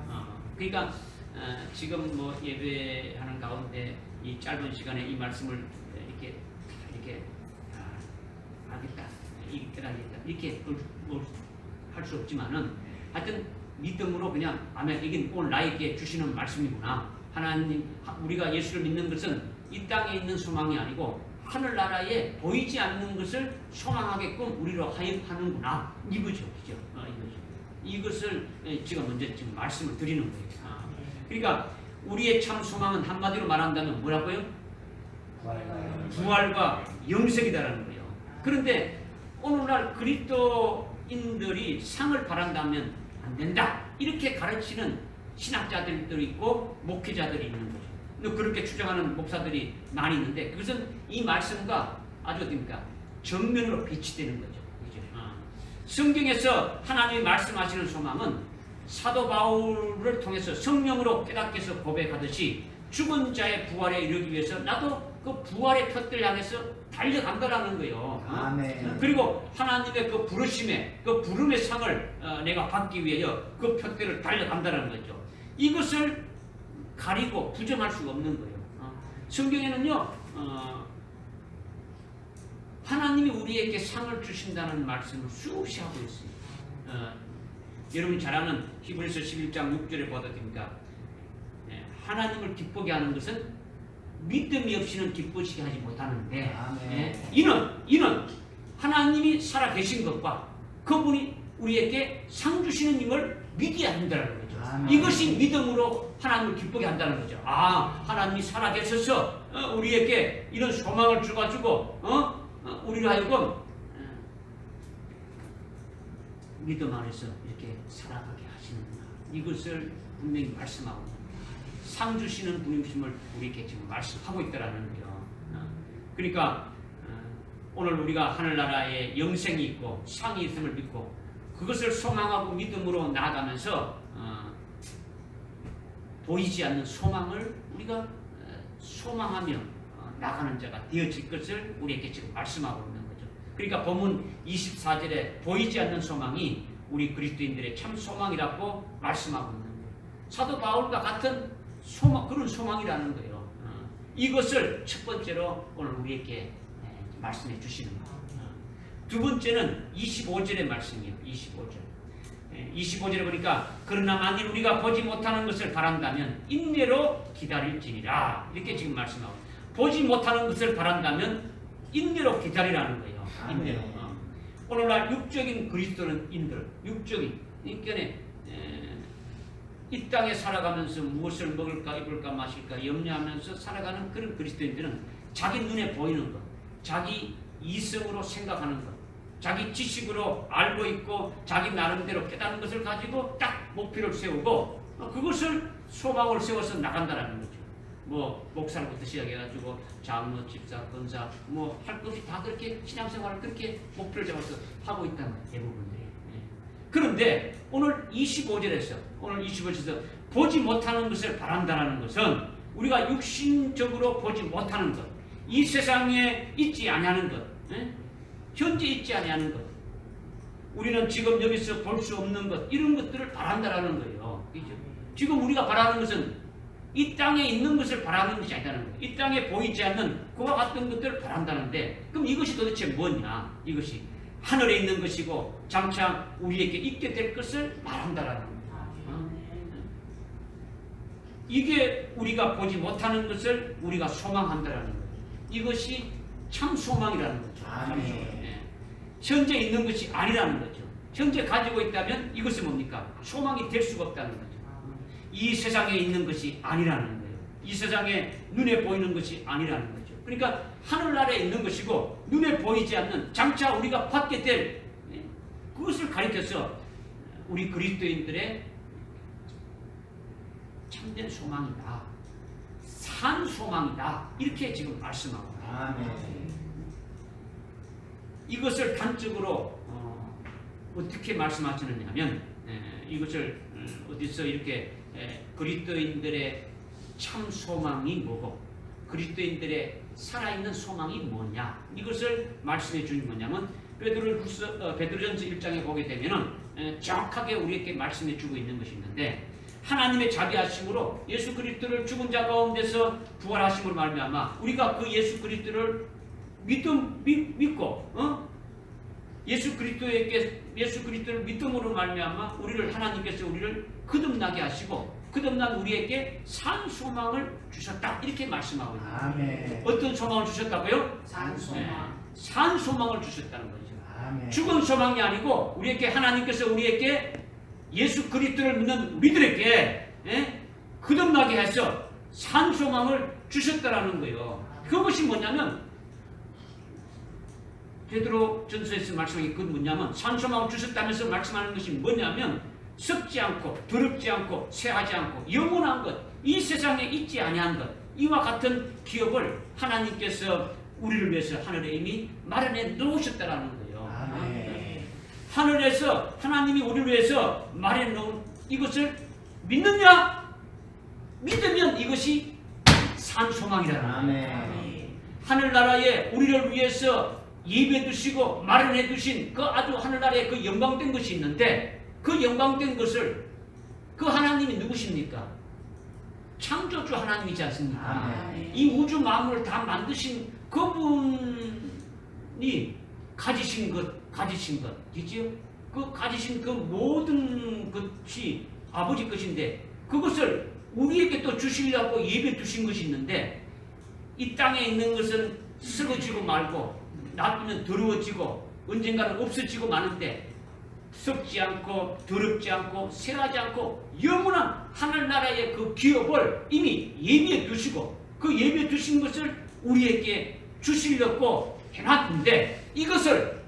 그러니까 지금 뭐 예배하는 가운데 이 짧은 시간에 이 말씀을 이렇게 알겠다, 깨달겠다 이렇게 할 수 없지만은 하여튼 믿음으로 그냥 아멘, 이게 오늘 나에게 주시는 말씀이구나. 하나님, 우리가 예수를 믿는 것은 이 땅에 있는 소망이 아니고 하늘나라에 보이지 않는 것을 소망하게끔 우리로 하는구나. 이거죠. 그죠? 이것을 제가 먼저 지금 말씀을 드리는 거예요. 그러니까 우리의 참 소망은 한마디로 말한다면 뭐라고요? 부활과 영생이다라는 거예요. 그런데 오늘날 그리스도인들이 상을 바란다면 안 된다. 이렇게 가르치는 신학자들도 있고 목회자들이 있는 거죠. 그렇게 주장하는 목사들이 많이 있는데 그것은 이 말씀과 아주 어떻습니까? 정면으로 배치되는 거죠. 그죠? 성경에서 하나님이 말씀하시는 소망은 사도 바울을 통해서 성령으로 깨닫게 해서 고백하듯이 죽은 자의 부활에 이르기 위해서 나도 그 부활의 푯들 향해서 달려간다라는 거예요. 아멘. 그리고 하나님의 그 부르심에 그 부름의 상을 내가 받기 위하여 그 푯들을 달려간다는 거죠. 이것을 가리고 부정할 수가 없는 거예요. 성경에는요, 하나님이 우리에게 상을 주신다는 말씀을 수없이 하고 있어요. 여러분이 잘 아는 히브리서 11장 6절에 보다 됩니까? 하나님을 기쁘게 하는 것은 믿음이 없이는 기쁘시게 하지 못하는데 이는 하나님이 살아계신 것과 그분이 우리에게 상 주시는 힘을 믿어야 한다는 거죠. 아멘. 이것이 믿음으로 하나님을 기쁘게 한다는 거죠. 하나님이 살아계셔서 우리에게 이런 소망을 주가지고 우리를 하여금 믿음 안에서 이렇게 살아가게 하시는구나. 이것을 분명히 말씀하고 상 주시는 분이심을 우리에게 지금 말씀하고 있다라는 거예요. 그러니까 오늘 우리가 하늘나라에 영생이 있고 상이 있음을 믿고 그것을 소망하고 믿음으로 나아가면서 보이지 않는 소망을 우리가 소망하며 나가는 자가 되어질 것을 우리에게 지금 말씀하고 있는 거죠. 그러니까 본문 24절에 보이지 않는 소망이 우리 그리스도인들의 참 소망이라고 말씀하고 있는 거예요. 사도 바울과 같은 그런 소망이라는 거예요. 이것을 첫 번째로 오늘 우리에게 말씀해 주시는 거예요. 두 번째는 25절의 말씀이에요. 25절에 보니까 그러나 만일 우리가 보지 못하는 것을 바란다면 인내로 기다릴지니라 이렇게 지금 말씀하고 보지 못하는 것을 바란다면 인내로 기다리라는 거예요. 인내로. 오늘날 육적인 그리스도인들 육적인 그러니까 이 땅에 살아가면서 무엇을 먹을까 입을까 마실까 염려하면서 살아가는 그런 그리스도인들은 자기 눈에 보이는 것, 자기 이성으로 생각하는 것, 자기 지식으로 알고 있고 자기 나름대로 깨닫는 것을 가지고 딱 목표를 세우고 그것을 소망을 세워서 나간다라는 거죠. 뭐 목사부터 시작해가지고 장로, 집사, 권사 뭐 할 것이 다 그렇게 신앙생활을 그렇게 목표를 잡아서 하고 있다는 거예요. 대부분들이. 그런데 오늘 25절에서 보지 못하는 것을 바란다는 것은 우리가 육신적으로 보지 못하는 것, 이 세상에 있지 아니하는 것, 현재 있지 아니하는 것, 우리는 지금 여기서 볼 수 없는 것, 이런 것들을 바란다는 거예요. 그죠? 지금 우리가 바라는 것은 이 땅에 있는 것을 바라는 것이 아니라는 거예요. 이 땅에 보이지 않는 그와 같은 것들을 바란다는데, 그럼 이것이 도대체 뭐냐? 이것이 하늘에 있는 것이고 장차 우리에게 있게 될 것을 말한다라는 거예요. 이게 우리가 보지 못하는 것을 우리가 소망한다라는 거예요. 이것이 참 소망이라는 거죠. 네. 현재 있는 것이 아니라는 거죠. 현재 가지고 있다면 이것이 뭡니까? 소망이 될 수가 없다는 거죠. 이 세상에 있는 것이 아니라는 거예요. 이 세상에 눈에 보이는 것이 아니라는 거죠. 그러니까 하늘나라에 있는 것이고 눈에 보이지 않는 장차 우리가 받게 될 그것을 가리켜서 우리 그리스도인들의 참된 소망이다, 산 소망이다, 이렇게 지금 말씀하고 이것을 단적으로 어떻게 말씀하시느냐면 이것을 어디서 이렇게 그리스도인들의 참 소망이 뭐고 그리스도인들의 살아있는 소망이 뭐냐, 이것을 말씀해 주는 뭐냐면 베드로전서 1장에 보게 되면은 정확하게 우리에게 말씀해 주고 있는 것이 있는데, 하나님의 자비하심으로 예수 그리스도를 죽은 자 가운데서 부활하심으로 말미암아 우리가 그 예수 그리스도를 믿고 예수 그리스도를 믿음으로 말미암아 우리를 하나님께서 우리를 거듭나게 하시고 거듭난 우리에게 산 소망을 주셨다, 이렇게 말씀하고 있습니다. 아멘. 어떤 소망을 주셨다고요? 산 소망. 산 소망을 주셨다는 거죠. 아멘. 죽은 소망이 아니고 우리에게 하나님께서 우리에게 예수 그리스도를 믿는 우리들에게 거듭나게 해서 산 소망을 주셨다라는 거예요. 그것이 뭐냐면 베드로전서에서 말씀하기 그 뭐냐면 산 소망을 주셨다면서 말씀하는 것이 뭐냐면 썩지 않고 더럽지 않고 쇠하지 않고 영원한 것, 이 세상에 있지 아니한 것, 이와 같은 기업을 하나님께서 우리를 위해서 하늘에 이미 마련해 놓으셨다라는 거예요. 아멘. 하늘에서 하나님이 우리를 위해서 마련해 놓은 이것을 믿느냐? 믿으면 이것이 산 소망이라는 거예요. 아멘. 하늘나라에 우리를 위해서 예배해 두시고 마련해 두신 그 아주 하늘나라에 그 영광된 것이 있는데, 그 영광된 것을 그 하나님이 누구십니까? 창조주 하나님이지 않습니까? 아멘. 이 우주 만물을 다 만드신 그분이 가지신 것, 그죠? 그 가지신 그 모든 것이 아버지 것인데 그것을 우리에게 또 주시려고 예배 두신 것이 있는데, 이 땅에 있는 것은 썩어지고 말고 놔두면 더러워지고 언젠가는 없어지고 마는데, 썩지 않고 더럽지 않고 쇠하지 않고 영원한 하늘나라의 그 기업을 이미 예비해 두시고 그 예비해 두신 것을 우리에게 주시려고 해놨는데, 이것을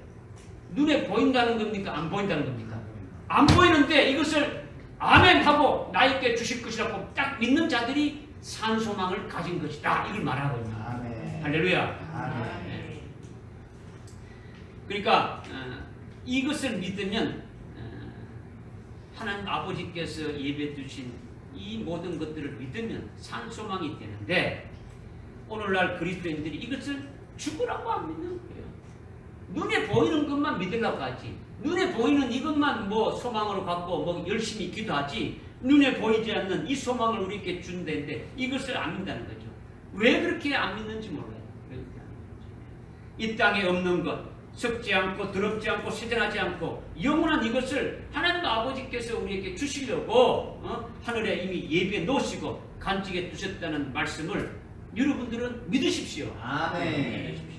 눈에 보인다는 겁니까? 안 보인다는 겁니까? 안 보이는데 이것을 아멘하고 나에게 주실 것이라고 딱 믿는 자들이 산 소망을 가진 것이다, 이걸 말하고 있는 거예요. 아멘. 할렐루야. 아멘. 그러니까 이것을 믿으면 하나님 아버지께서 예배 두신 이 모든 것들을 믿으면 산 소망이 되는데, 오늘날 그리스도인들이 이것을 죽으라고 안 믿는 거예요. 눈에 보이는 것만 믿으려고 하지, 눈에 보이는 이것만 뭐 소망으로 갖고 뭐 열심히 기도하지, 눈에 보이지 않는 이 소망을 우리에게 준다는데 이것을 안 믿는다는 거죠. 왜 그렇게 안 믿는지 몰라요. 이 땅에 없는 것, 썩지 않고 더럽지 않고 세전하지 않고 영원한 이것을 하나님 아버지께서 우리에게 주시려고 하늘에 이미 예비해 놓으시고 간직해 두셨다는 말씀을 여러분들은 믿으십시오. 아멘.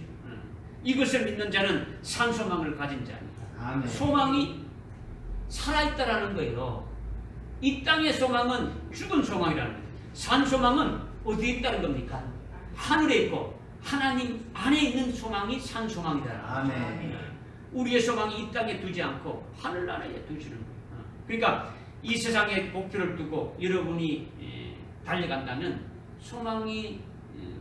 이것을 믿는 자는 산 소망을 가진 자입니다. 아멘. 소망이 살아있다라는 거예요. 이 땅의 소망은 죽은 소망이라는 거예요. 산 소망은 어디에 있다는 겁니까? 하늘에 있고 하나님 안에 있는 소망이 산 소망이다. 아멘. 우리의 소망이 이 땅에 두지 않고 하늘나라에 두시는 거예요. 그러니까 이 세상에 목표를 두고 여러분이 달려간다면 소망이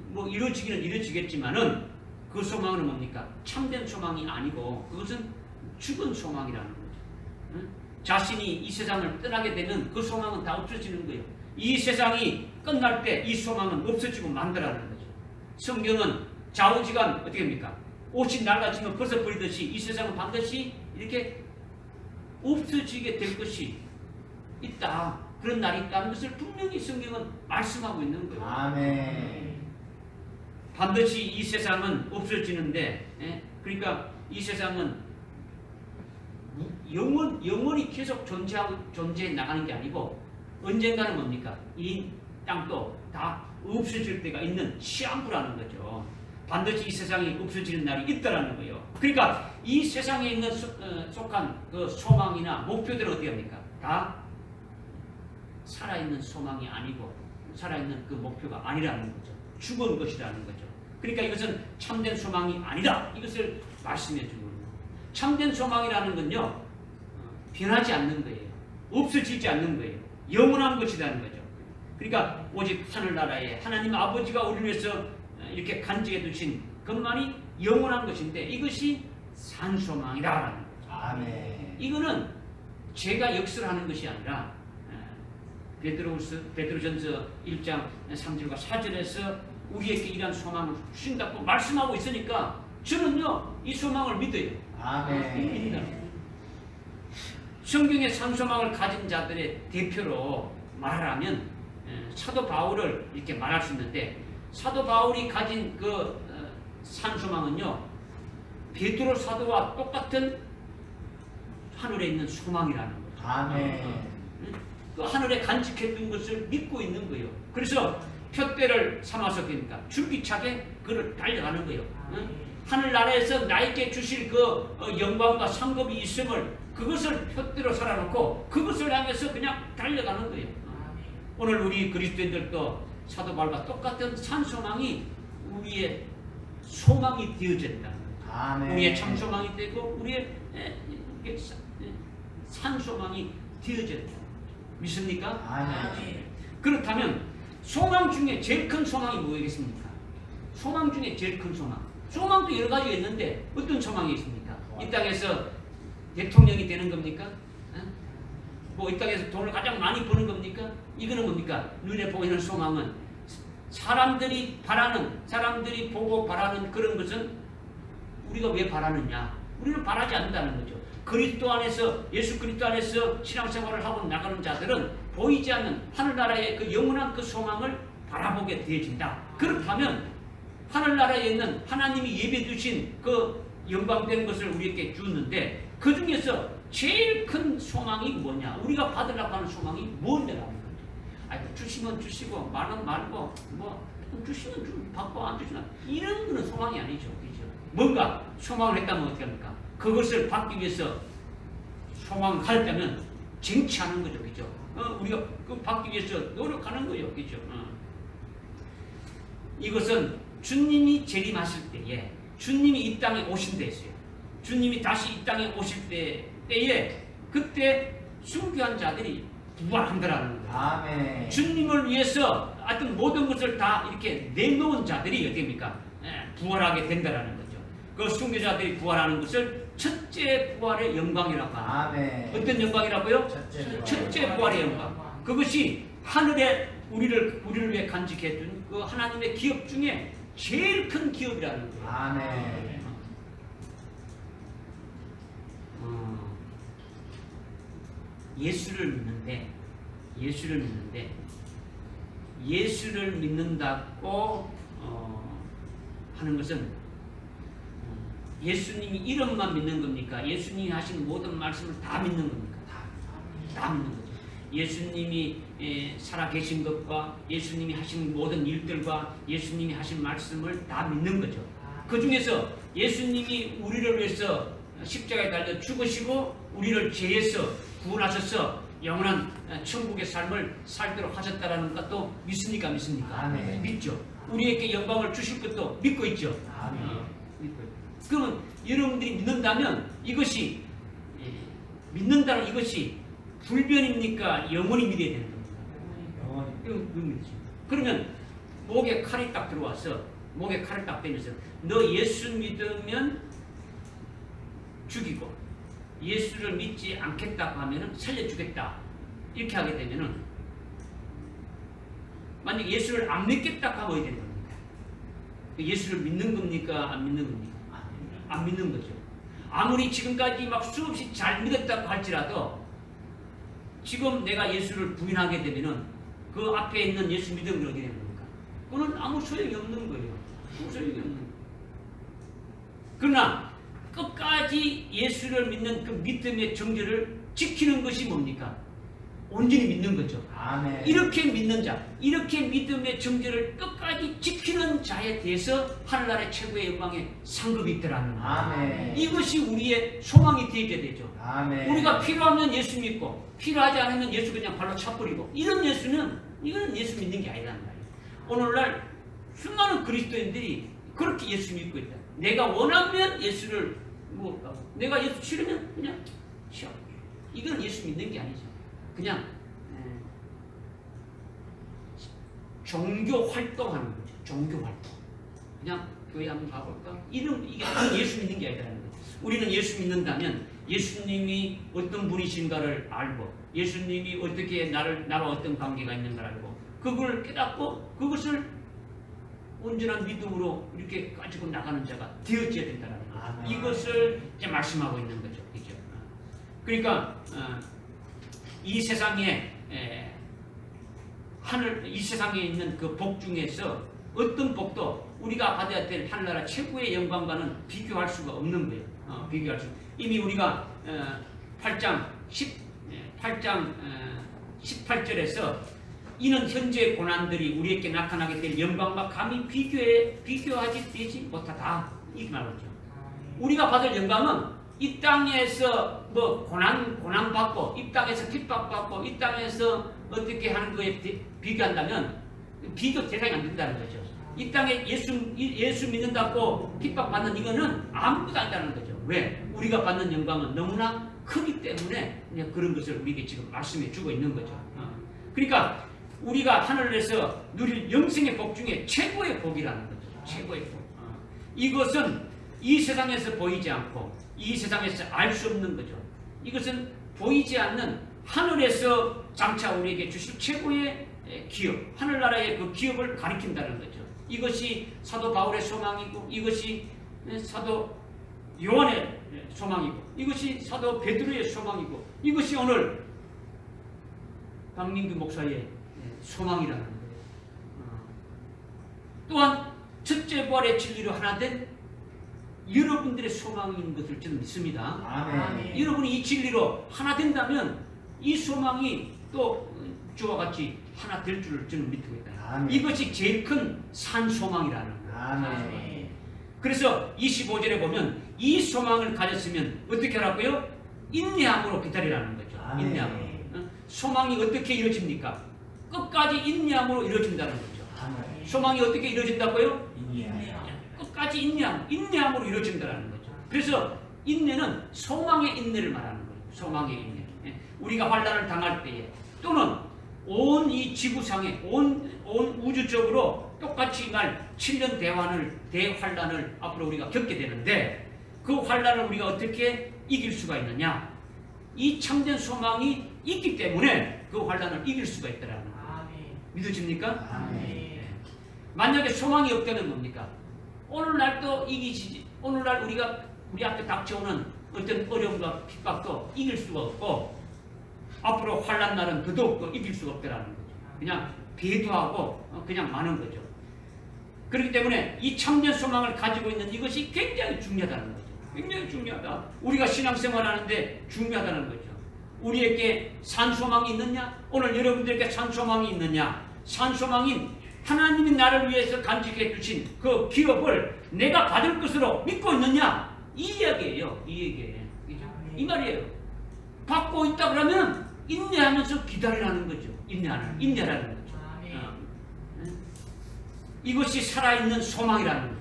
뭐 이루어지기는 이루어지겠지만은 그 소망은 뭡니까? 참된 소망이 아니고 그것은 죽은 소망이라는 거죠. 자신이 이 세상을 떠나게 되면 그 소망은 다 없어지는 거예요. 이 세상이 끝날 때 이 소망은 없어지고 만다라는 거죠. 성경은 좌우지간 어떻게 합니까? 옷이 낡아지면 벗어버리듯이 이 세상은 반드시 이렇게 없어지게 될 것이 있다. 그런 날이 있다는 것을 분명히 성경은 말씀하고 있는 거예요. 아멘. 반드시 이 세상은 없어지는데, 그러니까 이 세상은 영원히 계속 존재해 나가는 게 아니고 언젠가는 뭡니까? 이 땅도 다 없어질 때가 있는 시한부라는 거죠. 반드시 이 세상이 없어지는 날이 있다라는 거예요. 그러니까 이 세상에 있는 속한 그 소망이나 목표들은 어떻게 합니까? 다 살아있는 소망이 아니고 살아있는 그 목표가 아니라는 거죠. 죽은 것이라는 거죠. 그러니까 이것은 참된 소망이 아니다. 이것을 말씀해 주는 거예요. 참된 소망이라는 건요, 변하지 않는 거예요. 없어지지 않는 거예요. 영원한 것이라는 거죠. 그러니까 오직 하늘나라에 하나님 아버지가 우리를 위해서 이렇게 간직해 두신 것만이 영원한 것인데 이것이 산소망이라는 거죠. 아멘. 이거는 제가 역설하는 것이 아니라 베드로전서 1장 3절과 4절에서 우리에게 이러한 소망을 주신다고 말씀하고 있으니까 저는요 이 소망을 믿어요. 아멘. 믿는다. 성경의 산소망을 가진 자들의 대표로 말하면 사도 바울을 이렇게 말할 수 있는데 사도 바울이 가진 그 산소망은요 베드로 사도와 똑같은 하늘에 있는 소망이라는 거죠. 아멘. 그 하늘에 간직했던 것을 믿고 있는 거예요. 그래서 표대를 삼아서 그러니까 줄기차게 그를 달려가는 거예요. 하늘나라에서 나에게 주실 그 영광과 상급이 있음을 그것을 표대로 살아놓고 그것을 향해서 그냥 달려가는 거예요. 오늘 우리 그리스도인들도 사도 바울과 똑같은 산소망이 우리의 소망이 되어진다. 아멘. 우리의 참소망이 되고 우리의 산소망이 되어진다. 믿습니까? 아멘. 그렇다면 소망 중에 제일 큰 소망이 뭐겠습니까? 소망 중에 제일 큰 소망. 소망도 여러 가지가 있는데 어떤 소망이 있습니까? 이 땅에서 대통령이 되는 겁니까? 뭐 이 땅에서 돈을 가장 많이 버는 겁니까? 이거는 뭡니까? 눈에 보이는 소망은 사람들이 보고 바라는 그런 것은 우리가 왜 바라느냐? 우리는 바라지 않는다는 거죠. 그리스도 안에서 예수 그리스도 안에서 신앙생활을 하고 나가는 자들은 보이지 않는 하늘나라의 그 영원한 그 소망을 바라보게 되어진다. 그렇다면 하늘나라에 있는 하나님이 예배 주신 그 영광된 것을 우리에게 주었는데 그 중에서 제일 큰 소망이 뭐냐? 우리가 받으려고 하는 소망이 뭔데라는 거죠. 아이고 주시면 주시고 말은 말고 뭐 주시면 받고 안 주시면 이런 거는 소망이 아니죠. 그렇죠? 뭔가 소망을 했다면 어떻게 합니까? 그것을 받기 위해서 소망을 가졌다면 쟁취하는 거죠. 그죠? 우리가 그 받기 위해서 노력하는 거예요. 그죠? 이것은 주님이 재림하실 때에 주님이 이 땅에 오신 데였어요. 주님이 다시 이 땅에 오실 때에 그때 순교한 자들이 부활한다라는 거예요. 아멘. 주님을 위해서 하여튼 모든 것을 다 이렇게 내놓은 자들이 어떻게 됩니까? 부활하게 된다라는 거죠. 그 순교자들이 부활하는 것을 첫째 부활의 영광이라고 합니다. 아멘. 어떤 영광이라고요? 첫째 부활의 영광. 그것이 하늘에 우리를 위해 간직해 준 그 하나님의 기업 중에 제일 큰 기업이라는 거예요. 아멘. 예수를 믿는다고 하는 것은 예수님이 이름만 믿는 겁니까? 예수님이 하신 모든 말씀을 다 믿는 겁니까? 다 믿는 거죠. 예수님이 살아계신 것과 예수님이 하신 모든 일들과 예수님이 하신 말씀을 다 믿는 거죠. 그 중에서 예수님이 우리를 위해서 십자가에 달려 죽으시고 우리를 죄에서 구원하셔서 영원한 천국의 삶을 살도록 하셨다라는 것도 믿습니까? 믿습니까? 아멘. 믿죠. 우리에게 영광을 주실 것도 믿고 있죠. 아멘. 믿고 있죠. 그러면 여러분들이 믿는다면 이것이 믿는다는 이것이 불변입니까? 영원히 믿어야 되는 겁니까? 영원히. 이건 믿지. 그러면 목에 칼이 딱 들어와서 목에 칼을 딱 대면서 너 예수 믿으면 죽이고 예수를 믿지 않겠다고 하면은 살려주겠다 이렇게 하게 되면은 만약 예수를 안 믿겠다고 하면 어떻게 되는 겁니까? 예수를 믿는 겁니까? 안 믿는 겁니까? 안 믿는 거죠. 아무리 지금까지 막 수없이 잘 믿었다고 할지라도 지금 내가 예수를 부인하게 되면은 그 앞에 있는 예수 믿음이 어떻게 되는 겁니까? 그거는 아무 소용이 없는 거예요. 아무 소용이 없는 거예요. 그러나 끝까지 예수를 믿는 그 믿음의 정죄를 지키는 것이 뭡니까? 온전히 믿는 거죠. 아멘. 이렇게 믿는 자, 이렇게 믿음의 정죄를 끝까지 지키는 자에 대해서 하늘나라의 최고의 영광의 상급이 있더라는 거예요. 아멘. 이것이 우리의 소망이 되어야 되죠. 아멘. 우리가 필요하면 예수 믿고 필요하지 않으면 예수 그냥 발로 차버리고 이런 예수는 이거는 예수 믿는 게 아니라는 말이에요. 오늘날 수많은 그리스도인들이 그렇게 예수 믿고 있다. 내가 원하면 예수를 내가 예수 싫으면 그냥 쉬어. 이건 예수 믿는 게 아니죠. 그냥 종교 활동하는 거죠. 종교 활동. 그냥 교회 한번 가볼까? 이게 예수 믿는 게 아니라는 거죠. 우리는 예수 믿는다면 예수님이 어떤 분이신가를 알고 예수님이 어떻게 나와 어떤 관계가 있는가를 알고 그걸 깨닫고 그것을 온전한 믿음으로 이렇게 가지고 나가는 자가 되어져야 된다는 거죠. 아멘. 이것을 이제 말씀하고 있는 거죠. 그죠? 그러니까 이 세상에 이 세상에 있는 그 복 중에서 어떤 복도 우리가 받아야 될 하늘나라 최고의 영광과는 비교할 수가 없는 거예요. 비교할 수. 이미 우리가 8장 18절에서 이는 현재의 고난들이 우리에게 나타나게 될 영광과 감히 비교하지 되지 못하다. 이렇게 말하죠. 우리가 받을 영광은 이 땅에서 뭐 고난 받고 이 땅에서 핍박받고 이 땅에서 어떻게 하는 거에 비교한다면 비교 대상이 안 된다는 거죠. 이 땅에 예수 믿는다고 핍박받는 이거는 아무것도 아니다는 거죠. 왜? 우리가 받는 영광은 너무나 크기 때문에 그런 것을 우리에게 지금 말씀해 주고 있는 거죠. 그러니까 우리가 하늘에서 누릴 영생의 복 중에 최고의 복이라는 거죠. 최고의 복. 이것은 이 세상에서 보이지 않고 이 세상에서 알 수 없는 거죠. 이것은 보이지 않는 하늘에서 장차 우리에게 주실 최고의 기업, 하늘나라의 그 기업을 가리킨다는 거죠. 이것이 사도 바울의 소망이고 이것이 사도 요한의 소망이고 이것이 사도 베드로의 소망이고 이것이 오늘 박민규 목사의 소망이라는 거예요. 또한 첫째 부활의 진리로 하나 된 여러분들의 소망인 것을 저는 믿습니다. 아멘. 여러분이 이 진리로 하나 된다면 이 소망이 또 주와 같이 하나 될 줄을 저는 믿고 있다. 아멘. 이것이 제일 큰 산소망이라는 거예요. 아멘. 그래서 25절에 보면 이 소망을 가졌으면 어떻게 하라고요? 인내함으로 기다리라는 거죠. 아멘. 인내함으로. 소망이 어떻게 이루어집니까? 끝까지 인내함으로 이루어진다는 거죠. 아멘. 소망이 어떻게 이루어진다고요? 인내하여. 끝까지 인내함으로 이루어진다는 거죠. 그래서 인내는 소망의 인내를 말하는 거예요. 소망의 인내. 우리가 환난을 당할 때에 또는 온 이 지구상에 온 우주적으로 똑같이 날 7년 대환란을 앞으로 우리가 겪게 되는데 그 환란을 우리가 어떻게 이길 수가 있느냐? 이 참된 소망이 있기 때문에 그 환란을 이길 수가 있더라는 거예요. 믿어집니까? 아멘. 만약에 소망이 없다면 뭡니까? 오늘날도 이기지, 오늘날 우리 앞에 닥쳐오는 어떤 어려움과 핍박도 이길 수가 없고 앞으로 환난 날은 더더욱 이길 수가 없다라는 거죠. 그냥 배도하고 그냥 마는 거죠. 그렇기 때문에 이 참된 소망을 가지고 있는 이것이 굉장히 중요하다는 거죠. 굉장히 중요하다. 우리가 신앙생활하는데 중요하다는 거죠. 우리에게 산소망이 있느냐? 오늘 여러분들에게 산소망이 있느냐? 산소망인 하나님이 나를 위해서 간직해 주신 그 기업을 내가 받을 것으로 믿고 있느냐? 이 이야기예요. 이 얘기예요. 이 말이에요. 받고 있다 그러면 인내하면서 기다리라는 거죠. 인내라는 거죠. 아멘. 이것이 살아있는 소망이라는 거죠.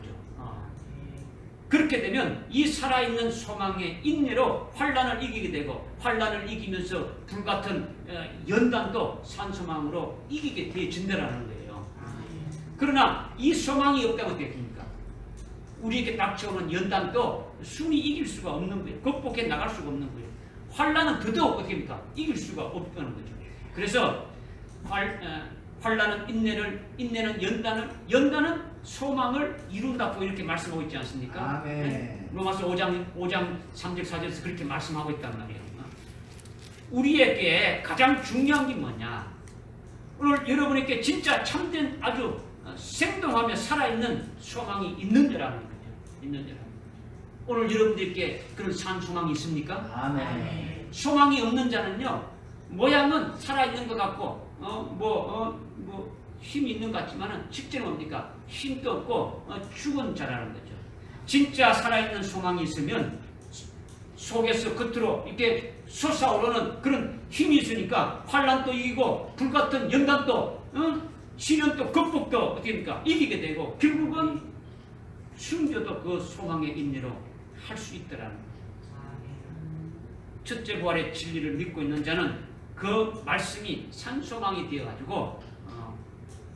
그렇게 되면 이 살아있는 소망의 인내로 환난을 이기게 되고 환난을 이기면서 불같은 연단도 산소망으로 이기게 되어진다는 거예요. 그러나 이 소망이 없다면 어떻게 됩니까? 우리에게 닥쳐오는 연단도 순히 이길 수가 없는 거예요. 극복해 나갈 수가 없는 거예요. 환난은 더더욱 어떻게 됩니까? 이길 수가 없다는 거죠. 그래서 환난은 인내는 연단은 소망을 이룬다고 이렇게 말씀하고 있지 않습니까? 아멘. 로마서 5장 3절 4절에서 그렇게 말씀하고 있단 말이에요. 우리에게 가장 중요한 게 뭐냐? 오늘 여러분에게 진짜 참된 아주 생동하며 살아있는 소망이 있는 자라는 거죠. 있는 자라는 거죠. 오늘 여러분들께 그런 산 소망이 있습니까? 아멘. 소망이 없는 자는요, 모양은 살아있는 것 같고 힘이 있는 것 같지만은 실제는 뭡니까? 힘도 없고 죽은 자라는 거죠. 진짜 살아있는 소망이 있으면 속에서 겉으로 이렇게 솟아오르는 그런 힘이 있으니까 환난도 이기고 불같은 연단도 시련도 극복도 어떻게 됩니까? 이기게 되고 결국은 순교도 그 소망의 인내로 할 수 있더라는 거죠. 첫째 부활의 진리를 믿고 있는 자는 그 말씀이 산소망이 되어가지고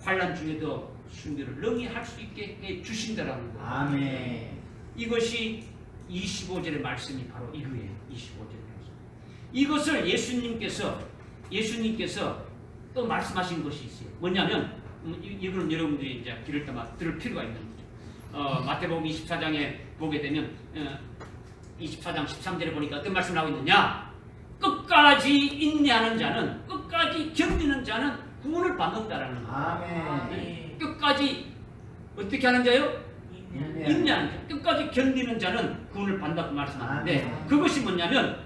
환난 중에도 순교를 능히 할 수 있게 해 주신다라는 거예요. 아멘. 이것이 25절의 말씀이 바로 이거예요. 25절의 말씀. 이것을 예수님께서 또 말씀하신 것이 있어요. 뭐냐면 이거는 여러분들이 이제 들을 때마다 들을 필요가 있는 거죠. 마태복음 24장에 보게 되면 24장 13절에 보니까 어떤 말씀을 하고 있느냐? 끝까지 인내하는 자는, 끝까지 견디는 자는 구원을 받는다라는 거예요. 아멘. 끝까지 어떻게 하는 자요? 인내하는 자. 끝까지 견디는 자는 구원을 받는다고 말씀하는데 아멘. 그것이 뭐냐면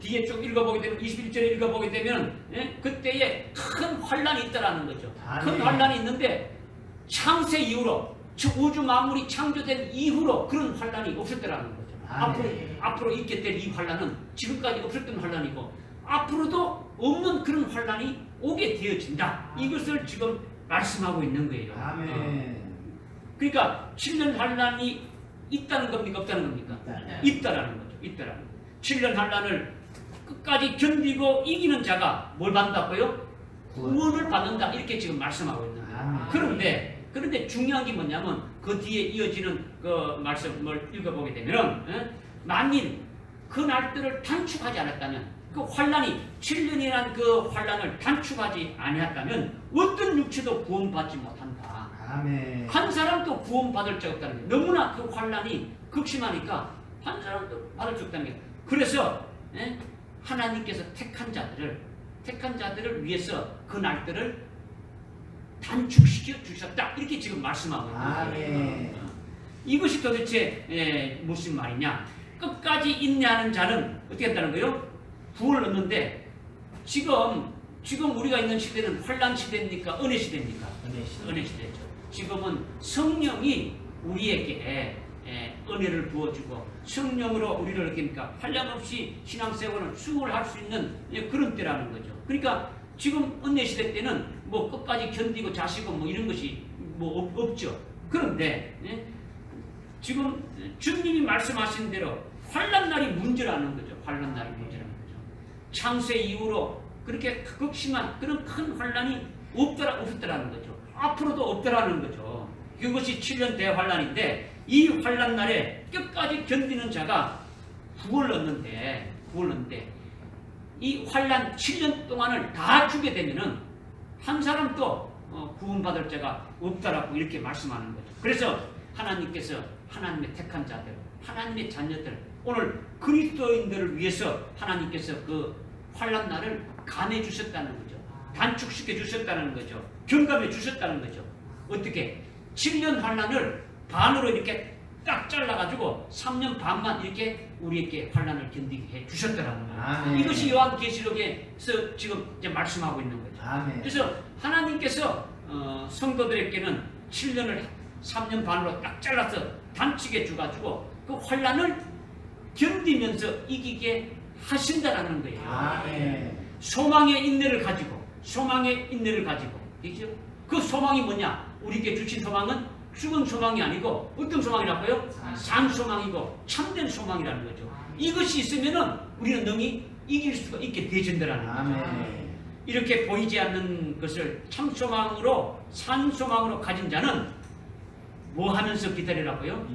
뒤에 쭉 읽어보게 되면 21절에 읽어보게 되면 그때에 큰 환란이 있다라는 거죠. 큰 아멘. 환란이 있는데 창세 이후로 우주 만물이 창조된 이후로 그런 환란이 없었다라는 거죠. 아멘. 앞으로 있게 될 이 환란은 지금까지 없었던 환란이고 앞으로도 없는 그런 환란이 오게 되어진다. 이것을 지금 말씀하고 있는 거예요. 아멘. 그러니까 7년 환란이 있다는 겁니까? 없다는 겁니까? 있다라는 거죠. 있다라는 거죠. 7년 환란을 끝까지 견디고 이기는 자가 뭘 받는다고요? 구원을 받는다. 이렇게 지금 말씀하고 있는 거예요. 아멘. 그런데 중요한 게 뭐냐면 그 뒤에 이어지는 그 말씀을 읽어보게 되면 만일 그 날들을 단축하지 않았다면 그 환란이 7년이라는 그 환란을 단축하지 아니었다면 어떤 육체도 구원받지 못한다. 아멘. 한 사람도 구원받을 자 없다는 게 너무나 그 환란이 극심하니까 한 사람도 받을 수 없다는 게 그래서 하나님께서 택한 자들을 위해서 그 날들을 단축시켜 주셨다. 이렇게 지금 말씀하고 있는 거예요. 아멘. 이것이 도대체 무슨 말이냐? 끝까지 인내하는 자는 어떻게 한다는 거예요? 구원을 얻는데 지금 우리가 있는 시대는 환란 시대입니까? 은혜 시대입니까? 은혜 시대죠. 지금은 성령이 우리에게 은혜를 부어주고 성령으로 우리를 어떻게니까 환란 없이 신앙생활을 수고할 수 있는 그런 때라는 거죠. 그러니까 지금 은혜 시대 때는 뭐 끝까지 견디고 자시고 뭐 이런 것이 뭐 없죠. 그런데 지금 주님이 말씀하신 대로 환란 날이 문제라는 거죠. 환란 날이 문제라는 거죠. 창세 이후로 그렇게 극심한 그런 큰 환란이 없었더라는 거죠. 앞으로도 없더라는 거죠. 그것이 7년 대환란인데 이 환란 날에 끝까지 견디는 자가 구원을 얻는데 이 환란 7년 동안을 다 주게 되면은 한 사람도 구원받을 자가 없다라고 이렇게 말씀하는 거죠. 그래서 하나님께서 하나님의 택한 자들, 하나님의 자녀들, 오늘 그리스도인들을 위해서 하나님께서 그 환란 날을 감해 주셨다는 거죠. 단축시켜 주셨다는 거죠. 경감해 주셨다는 거죠. 어떻게? 7년 환란을 반으로 이렇게 딱 잘라가지고 3년 반만 이렇게 우리에게 환란을 견디게 해 주셨더라는 거예요. 아멘. 이것이 요한계시록에서 지금 이제 말씀하고 있는 거죠. 아멘. 그래서 하나님께서 성도들에게는 7년을 3년 반으로 딱 잘라서 단축해 주가지고 그 환란을 견디면서 이기게 하신다라는 거예요. 아멘. 소망의 인내를 가지고 그죠? 그 소망이 뭐냐? 우리에게 주신 소망은 죽은 소망이 아니고 어떤 소망이라고요? 산 소망이고 참된 소망이라는 거죠. 이것이 있으면은 우리는 능히 이길 수가 있게 되진다라는 거죠. 아멘. 이렇게 보이지 않는 것을 참 소망으로 산 소망으로 가진 자는 뭐 하면서 기다리라고요?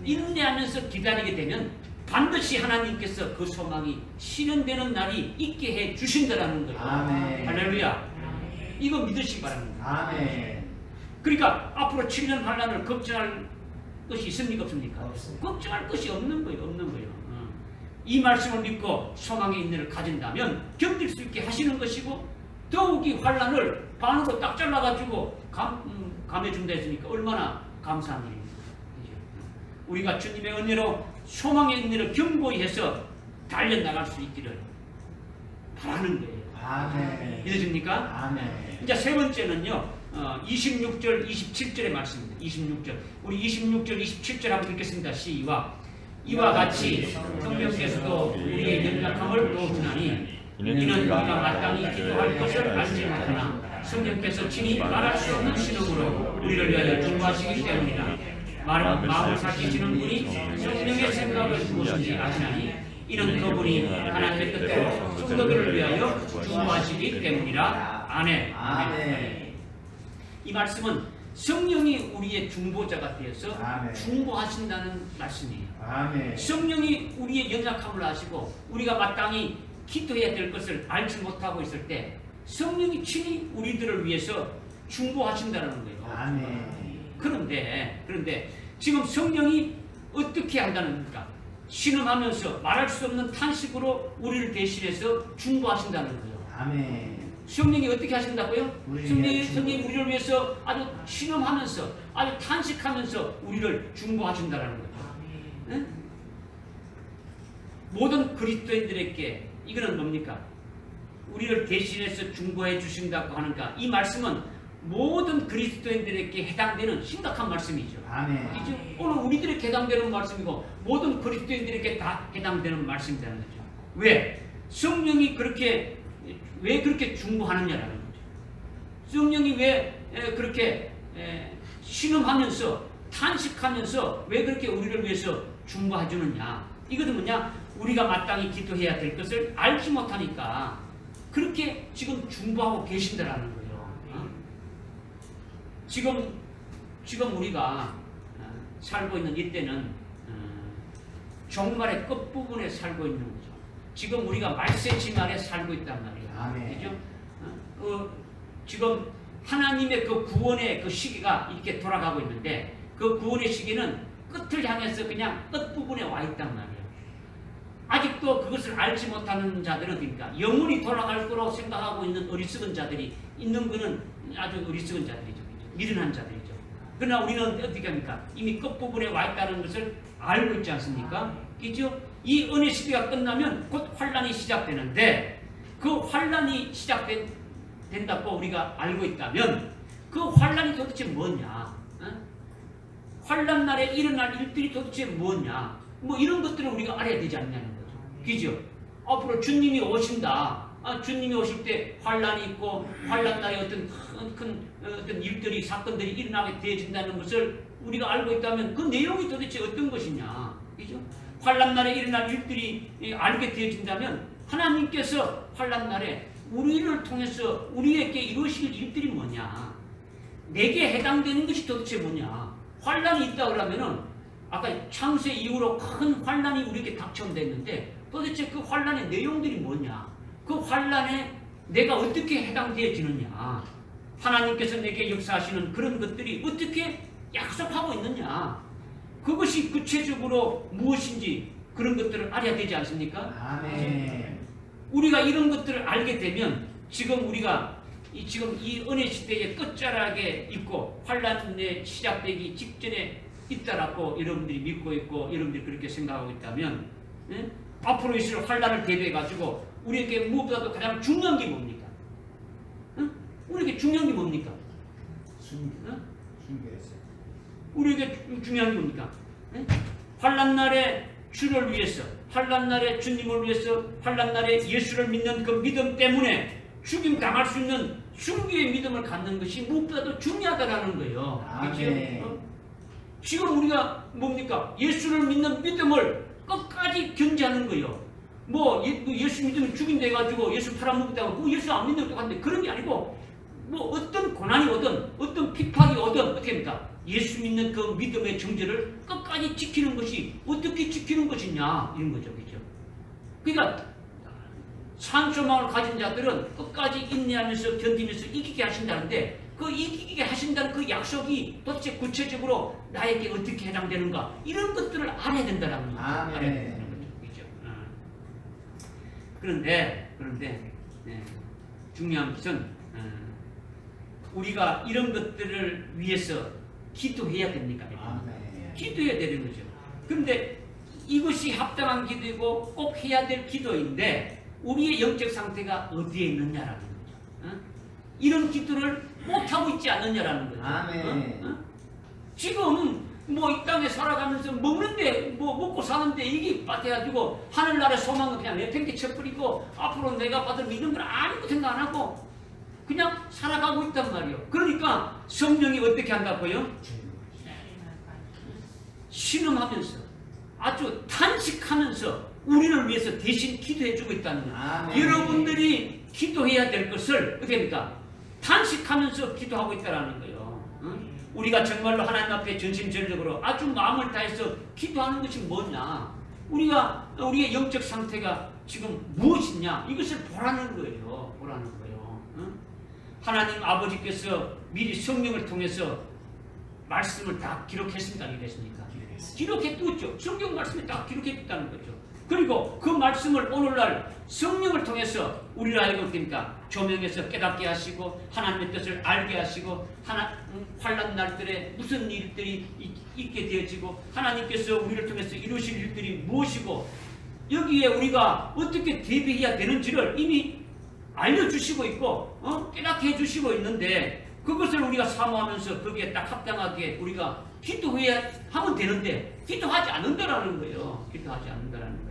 인내하면서 기다리게 되면 반드시 하나님께서 그 소망이 실현되는 날이 있게 해 주신다라는 거예요. 아멘. 할렐루야. 이거 믿으시기 바랍니다. 아멘. 그러니까 앞으로 7년 환란을 걱정할 것이 있습니까? 없습니까? 없습니다. 걱정할 것이 없는 거예요. 이 말씀을 믿고 소망의 인내를 가진다면 견딜 수 있게 하시는 것이고 더욱이 환란을 반으로 딱 잘라가지고 감해준다 했으니까 얼마나 감사한 일입니까? 우리가 주님의 은혜로 소망의 인내를 견고히 해서 달려나갈 수 있기를 바라는 거예요. 아멘. 믿으십니까? 아멘. 이제 세 번째는요. 26절, 27절의 말씀입니다. 26절. 우리 26절, 27절 한번 읽겠습니다. 시작. 이와 같이 성령께서도 우리의 연약함을 도우시나니 이는 우리가 마땅히 기도할 것을 알지 못하나 성령께서 친히 말할 수 없는 신음으로 우리를 위하여 중보하시기 때문이다. 마음을 살피시는 분이 성령의 생각을 무엇인지 아시나니 이는 그분이 하나님의 뜻대로 성도들을 위하여 중보하시기 때문이라. 아멘. 이 말씀은 성령이 우리의 중보자가 되어서 아멘. 중보하신다는 말씀이에요. 아멘. 성령이 우리의 연약함을 아시고 우리가 마땅히 기도해야 될 것을 알지 못하고 있을 때 성령이 친히 우리들을 위해서 중보하신다는 거예요. 아멘. 그런데 지금 성령이 어떻게 한다는 겁니까? 신음하면서 말할 수 없는 탄식으로 우리를 대신해서 중보하신다는 거예요. 아멘. 성령이 어떻게 하신다고요? 우리를 성령이 우리를 위해서 아주 신음하면서 아주 탄식하면서 우리를 중보하신다는 거죠. 네? 모든 그리스도인들에게 이거는 뭡니까? 우리를 대신해서 중보해 주신다고 하는가? 이 말씀은 모든 그리스도인들에게 해당되는 심각한 말씀이죠. 아멘. 그죠? 오늘 우리들에게 해당되는 말씀이고 모든 그리스도인들에게 다 해당되는 말씀이라는 거죠. 왜? 성령이 왜 그렇게 중보하느냐라는 거죠. 성령이 왜 그렇게 신음하면서 탄식하면서 왜 그렇게 우리를 위해서 중보해 주느냐? 이것은 뭐냐? 우리가 마땅히 기도해야 될 것을 알지 못하니까 그렇게 지금 중보하고 계신다라는 거예요. 지금 우리가 살고 있는 이때는 종말의 끝부분에 살고 있는 거죠. 지금 우리가 말세지말에 살고 있단 말이에요. 아멘. 그죠? 지금 하나님의 그 구원의 그 시기가 이렇게 돌아가고 있는데 그 구원의 시기는 끝을 향해서 그냥 끝부분에 와 있단 말이에요. 아직도 그것을 알지 못하는 자들은 어디입니까? 영원히 돌아갈 거로 생각하고 있는 어리석은 자들이 있는 것은 아주 어리석은 자들이죠. 미련한 자들이죠. 그러나 우리는 어떻게 합니까? 이미 끝부분에 와 있다는 것을 알고 있지 않습니까? 그죠? 이 은혜 시대가 끝나면 곧 환란이 시작되는데 그 환란이 시작된다고 우리가 알고 있다면 그 환란이 도대체 뭐냐? 환란 날에 일어날 일들이 도대체 뭐냐? 뭐 이런 것들을 우리가 알아야 되지 않냐는 거죠. 그죠? 앞으로 주님이 오신다. 주님이 오실 때 환란이 있고 환란 날에 어떤 일들이 사건들이 일어나게 되어진다는 것을 우리가 알고 있다면 그 내용이 도대체 어떤 것이냐? 그죠? 환란 날에 일어날 일들이 알게 되어진다면 하나님께서 환란 날에 우리를 통해서 우리에게 이루실 일들이 뭐냐? 내게 해당되는 것이 도대체 뭐냐? 환란이 있다 그러면은 아까 창세 이후로 큰 환란이 우리에게 닥쳐온댔는데 도대체 그 환란의 내용들이 뭐냐? 그 환란에 내가 어떻게 해당되어지느냐? 하나님께서 내게 역사하시는 그런 것들이 어떻게 약속하고 있느냐? 그것이 구체적으로 무엇인지 그런 것들을 알아야 되지 않습니까? 아멘. 우리가 이런 것들을 알게 되면 지금 우리가 지금 이 은혜 시대의 끝자락에 있고 환란에 시작되기 직전에 있다라고 여러분들이 믿고 있고 여러분들이 그렇게 생각하고 있다면 앞으로 있을 환란을 대비해 가지고 우리에게 무엇보다도 가장 중요한 게 뭡니까? 우리에게 중요한 게 뭡니까? 우리에게 중요한 게 뭡니까? 환란 날에 주를 위해서 환난 날에 주님을 위해서 환난 날에 예수를 믿는 그 믿음 때문에 죽임 당할 수 있는 순교의 믿음을 갖는 것이 무엇보다도 중요하다라는 거예요. 아멘. 그렇죠? 지금 우리가 뭡니까? 예수를 믿는 믿음을 끝까지 견지하는 거예요. 뭐 예수 믿으면 죽인다 해가지고 예수 팔아먹다가 뭐 예수 안 믿는 것도 같은데 그런 게 아니고 뭐 어떤 고난이 오든 어떤 핍박이 오든 어떻게 합니까? 예수 믿는 그 믿음의 정죄를 끝까지 지키는 것이 어떻게 지키는 것이냐 이런 거죠. 그렇죠? 그러니까 산소망을 가진 자들은 끝까지 인내하면서 견디면서 이기게 하신다는데 그 이기게 하신다는 그 약속이 도대체 구체적으로 나에게 어떻게 해당되는가 이런 것들을 알아야 된다는 거죠. 알아야 된다는 거죠. 그렇죠? 그런데 네, 중요한 것은 우리가 이런 것들을 위해서 기도해야 됩니까? 기도해야 되는 거죠. 그런데 이것이 합당한 기도이고 꼭 해야 될 기도인데 우리의 영적 상태가 어디에 있느냐라는 거죠. 이런 기도를 못하고 있지 않느냐라는 거죠. 아멘. 지금 뭐 이 땅에 살아가면서 먹는데 뭐 먹고 사는데 이게 빠져가지고 하늘나라의 소망은 그냥 내팽개 쳐버리고 앞으로 내가 받을 믿는 걸 아무것도 생각 안 하고 그냥 살아가고 있단 말이에요. 그러니까 성령이 어떻게 한다고요? 신음하면서 아주 탄식하면서 우리를 위해서 대신 기도해주고 있다는 거예요. 아멘. 여러분들이 기도해야 될 것을 어떻게 합니까? 탄식하면서 기도하고 있다는 거예요. 응? 우리가 정말로 하나님 앞에 전심전력으로 아주 마음을 다해서 기도하는 것이 뭐냐? 우리의 영적 상태가 지금 무엇이냐? 이것을 보라는 거예요. 보라는 거예요. 응? 하나님 아버지께서 미리 성령을 통해서 말씀을 다 기록했습니까? 안 기록했습니까? 기록해두었죠. 성경 말씀에 다 기록해뒀다는 거죠. 그리고 그 말씀을 오늘날 성령을 통해서 우리를 알고 있으니까 조명해서 깨닫게 하시고 하나님의 뜻을 알게 하시고 환난 날들에 무슨 일들이 있게 되어지고 하나님께서 우리를 통해서 이루실 일들이 무엇이고 여기에 우리가 어떻게 대비해야 되는지를 이미 알려주시고 있고 깨닫게 해주시고 있는데 그것을 우리가 사모하면서 거기에 딱 합당하게 우리가 기도해야 하면 되는데 기도하지 않는다라는 거예요. 기도하지 않는다라는 거죠.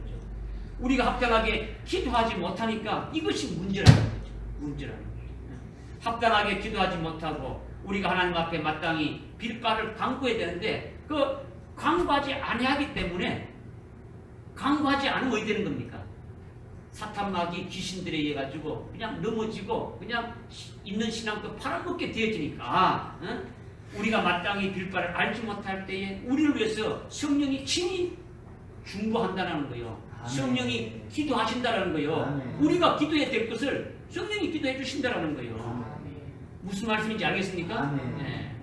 우리가 합당하게 기도하지 못하니까 이것이 문제라는 거죠. 문제라는 거죠. 합당하게 기도하지 못하고 우리가 하나님 앞에 마땅히 빌바를 강구해야 되는데 그 강구하지 아니하기 때문에 강구하지 않으면 어떻게 되는 겁니까? 사탄마귀 귀신들에 의해 가지고 그냥 넘어지고 그냥 있는 신앙도 팔아먹게 되어지니까 우리가 마땅히 빌바를 알지 못할 때에 우리를 위해서 성령이 친히 중보한다는 거예요. 아멘. 성령이 기도하신다는 거예요. 아멘. 우리가 기도해야 될 것을 성령이 기도해 주신다는 거예요. 아멘. 무슨 말씀인지 알겠습니까? 아멘. 네.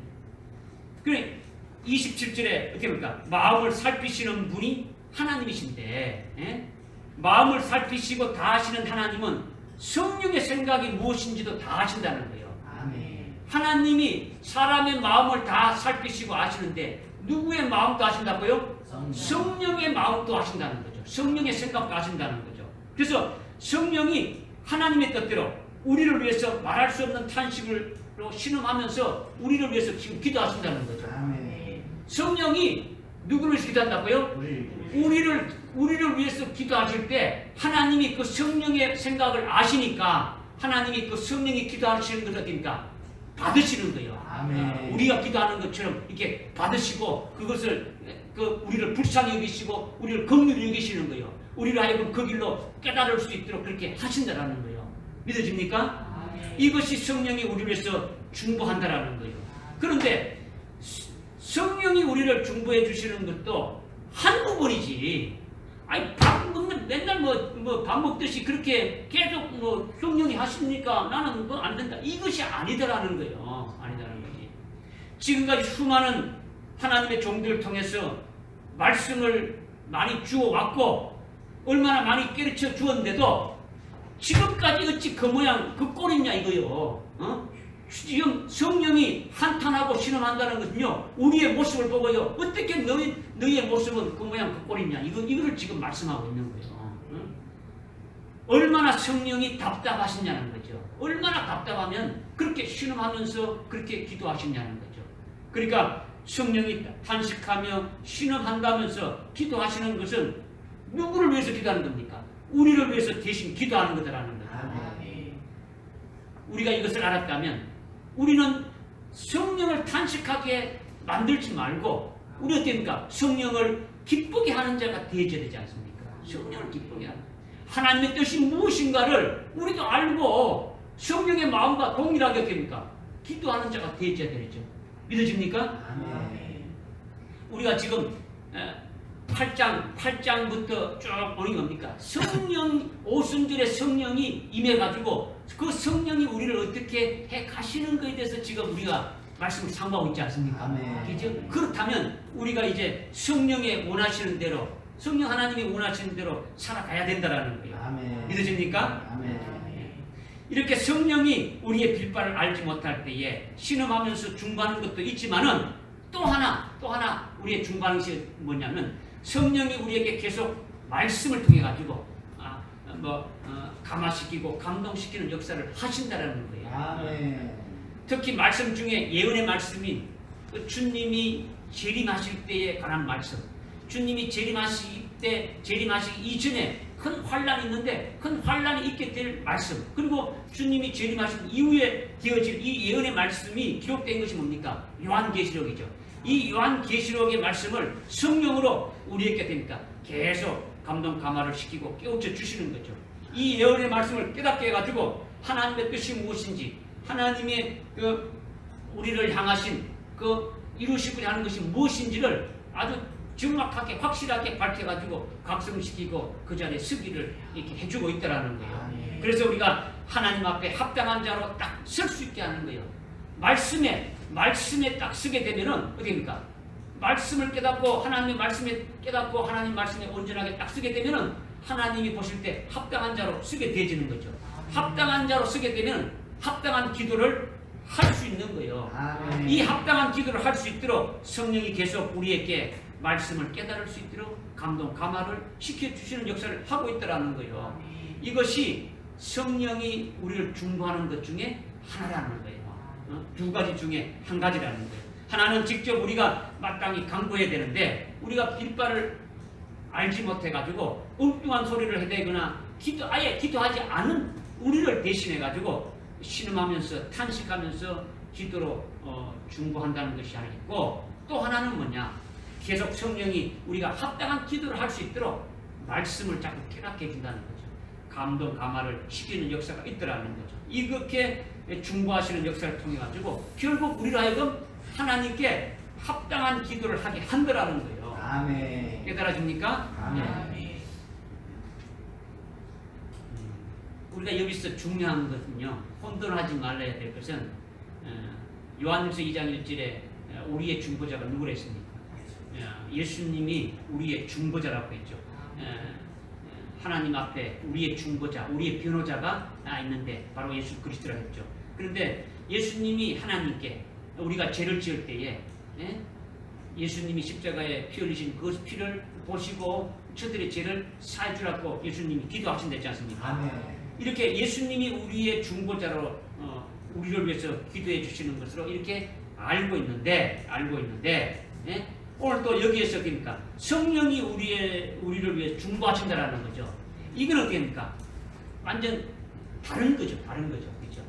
그래 27절에 어떻게 합니까? 마음을 살피시는 분이 하나님이신데 마음을 살피시고 다 아시는 하나님은 성령의 생각이 무엇인지도 다 아신다는 거예요. 아멘. 하나님이 사람의 마음을 다 살피시고 아시는데 누구의 마음도 아신다고요? 성령의 마음도 아신다는 거죠. 성령의 생각도 아신다는 거죠. 그래서 성령이 하나님의 뜻대로 우리를 위해서 말할 수 없는 탄식으로 신음하면서 우리를 위해서 지금 기도하신다는 거죠. 아멘. 성령이 누구를 위해서 기도한다고요? 우리를 위해서 기도하실 때 하나님이 그 성령의 생각을 아시니까 하나님이 그 성령이 기도하시는 것을 어떻습니까? 받으시는 거예요. 아멘. 우리가 기도하는 것처럼 이렇게 받으시고 그것을 우리를 불쌍히 여기시고 우리를 긍휼히 여기시는 거예요. 우리를 하여금 그 길로 깨달을 수 있도록 그렇게 하신다라는 거예요. 믿어집니까? 이것이 성령이 우리를 위해서 중보한다라는 거예요. 그런데 성령이 우리를 중보해 주시는 것도 한 부분이지. 아니 밥 먹는 맨날 밥 먹듯이 그렇게 계속 성령이 하십니까? 나는 그거 안 된다. 이것이 아니다라는 거예요. 아니다라는 거지. 지금까지 수많은 하나님의 종들을 통해서 말씀을 많이 주어 왔고 얼마나 많이 깨르쳐 주었는데도 지금까지 어찌 그 모양 그 꼴이냐 이거요. 지금 성령이 한탄하고 신음한다는 것은요 우리의 모습을 보고요 어떻게 너희의 모습은 그 모양 그 꼴이냐 이거를 지금 말씀하고 있는 거예요. 얼마나 성령이 답답하시냐는 거죠. 얼마나 답답하면 그렇게 신음하면서 그렇게 기도하시냐는 거죠. 그러니까 성령이 탄식하며 신음한다면서 기도하시는 것은 누구를 위해서 기도하는 겁니까? 우리를 위해서 대신 기도하는 거다라는 거죠. 아멘. 우리가 이것을 알았다면 우리는 성령을 탄식하게 만들지 말고 우리 어떻습니까? 성령을 기쁘게 하는 자가 되어야 되지 않습니까? 성령을 기쁘게 하는 하나님의 뜻이 무엇인가를 우리도 알고 성령의 마음과 동일하게 어떻습니까? 기도하는 자가 되어야 되죠. 믿어집니까? 아멘. 우리가 지금 8장부터 쭉 보는 겁니까? 성령, 오순절에 성령이 임해가지고 그 성령이 우리를 어떻게 해 가시는 것에 대해서 지금 우리가 말씀을 상고하고 있지 않습니까? 아멘. 그죠? 그렇다면 우리가 이제 성령의 원하시는 대로, 성령 하나님이 원하시는 대로 살아가야 된다라는 거예요. 아멘. 믿어집니까? 아멘. 이렇게 성령이 우리의 빌바를 알지 못할 때에 신음하면서 중보하는 것도 있지만은 또 하나 우리의 중보하는 것이 뭐냐면 성령이 우리에게 계속 말씀을 통해 가지고 감화시키고 감동시키는 역사를 하신다라는 거예요. 아멘. 특히 말씀 중에 예언의 말씀이 그 주님이 재림하실 때에 관한 말씀, 주님이 재림하시기 이전에 큰 환란이 있는데 큰 환란이 있게 될 말씀, 그리고 주님이 재림하신 이후에 되어질 이 예언의 말씀이 기록된 것이 뭡니까? 요한계시록이죠. 이 요한계시록의 말씀을 성령으로 우리에게 됩니까? 계속 감동 감화를 시키고 깨우쳐 주시는 거죠. 이 예언의 말씀을 깨닫게 해가지고 하나님의 뜻이 무엇인지, 하나님의 우리를 향하신 이루시고자 하는 것이 무엇인지를 아주 정확하게 확실하게 밝혀가지고 각성시키고 그 자리에 서기를 이렇게 해주고 있다라는 거예요. 그래서 우리가 하나님 앞에 합당한 자로 딱 설 수 있게 하는 거예요. 말씀에 딱 서게 되면은 어디입니까? 말씀을 깨닫고 하나님의 말씀에 깨닫고 하나님 말씀에 온전하게 딱 서게 되면은 하나님이 보실 때 합당한 자로 서게 되지는 거죠. 합당한 자로 서게 되면 합당한 기도를 할 수 있는 거예요. 아멘. 이 합당한 기도를 할 수 있도록 성령이 계속 우리에게 말씀을 깨달을 수 있도록 감동 감화를 시켜주시는 역사를 하고 있다라는 거예요. 이것이 성령이 우리를 중보하는 것 중에 하나라는 거예요. 두 가지 중에 한 가지라는 거예요. 하나는 직접 우리가 마땅히 강구해야 되는데 우리가 빌바를 알지 못해가지고 엉뚱한 소리를 해대거나 아예 기도하지 않은 우리를 대신해가지고 신음하면서 탄식하면서 기도로 중보한다는 것이 하나 있고, 또 하나는 뭐냐? 계속 성령이 우리가 합당한 기도를 할 수 있도록 말씀을 자꾸 깨닫게 해준다는 거죠. 감동 감화를 시키는 역사가 있더라는 거죠. 이렇게 중보하시는 역사를 통해 가지고 결국 우리로 하여금 하나님께 합당한 기도를 하게 한다라는 거예요. 아멘. 깨달아집니까? 아멘. 네. 우리가 여기서 중요한 것은요, 혼돈하지 말아야 될 것은 요한일서 2장 1절에 우리의 중보자가 누구랬습니까? 예수님이 우리의 중보자라고 했죠. 하나님 앞에 우리의 중보자, 우리의 변호자가 있는데 바로 예수 그리스도라고 했죠. 그런데 예수님이 하나님께 우리가 죄를 지을 때에 예수님이 십자가에 피 흘리신 그 피를 보시고 저들의 죄를 사해 주라고 예수님이 기도하신다지 않습니까? 아멘. 이렇게 예수님이 우리의 중보자로 우리를 위해서 기도해 주시는 것으로 이렇게 알고 있는데 오늘 또 여기에서 어떻습니까? 성령이 우리를 위해 중보하신다라는 거죠. 이건 어떻습니까? 완전 다른 거죠. 그렇죠?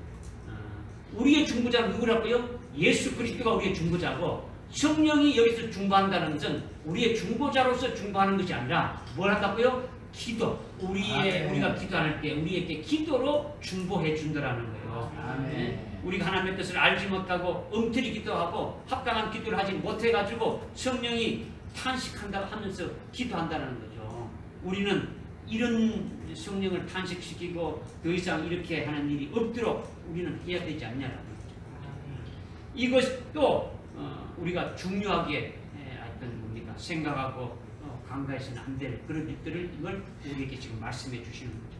우리의 중보자는 누구라고요? 예수 그리스도가 우리의 중보자고, 성령이 여기서 중보한다는 것은 우리의 중보자로서 중보하는 것이 아니라 뭘 한다고요? 기도. 우리가 기도할 때 우리에게 기도로 중보해 준다라는 거예요. 아멘. 우리가 하나님의 뜻을 알지 못하고 엉터리 기도하고 합당한 기도를 하지 못해가지고 성령이 탄식한다고 하면서 기도한다는 거죠. 우리는 이런 성령을 탄식시키고 더 이상 이렇게 하는 일이 없도록 우리는 해야 되지 않냐라는 거죠. 이것도 우리가 중요하게 생각하고 간과해서는 안 될 그런 일들을 이걸 우리에게 지금 말씀해 주시는 거죠.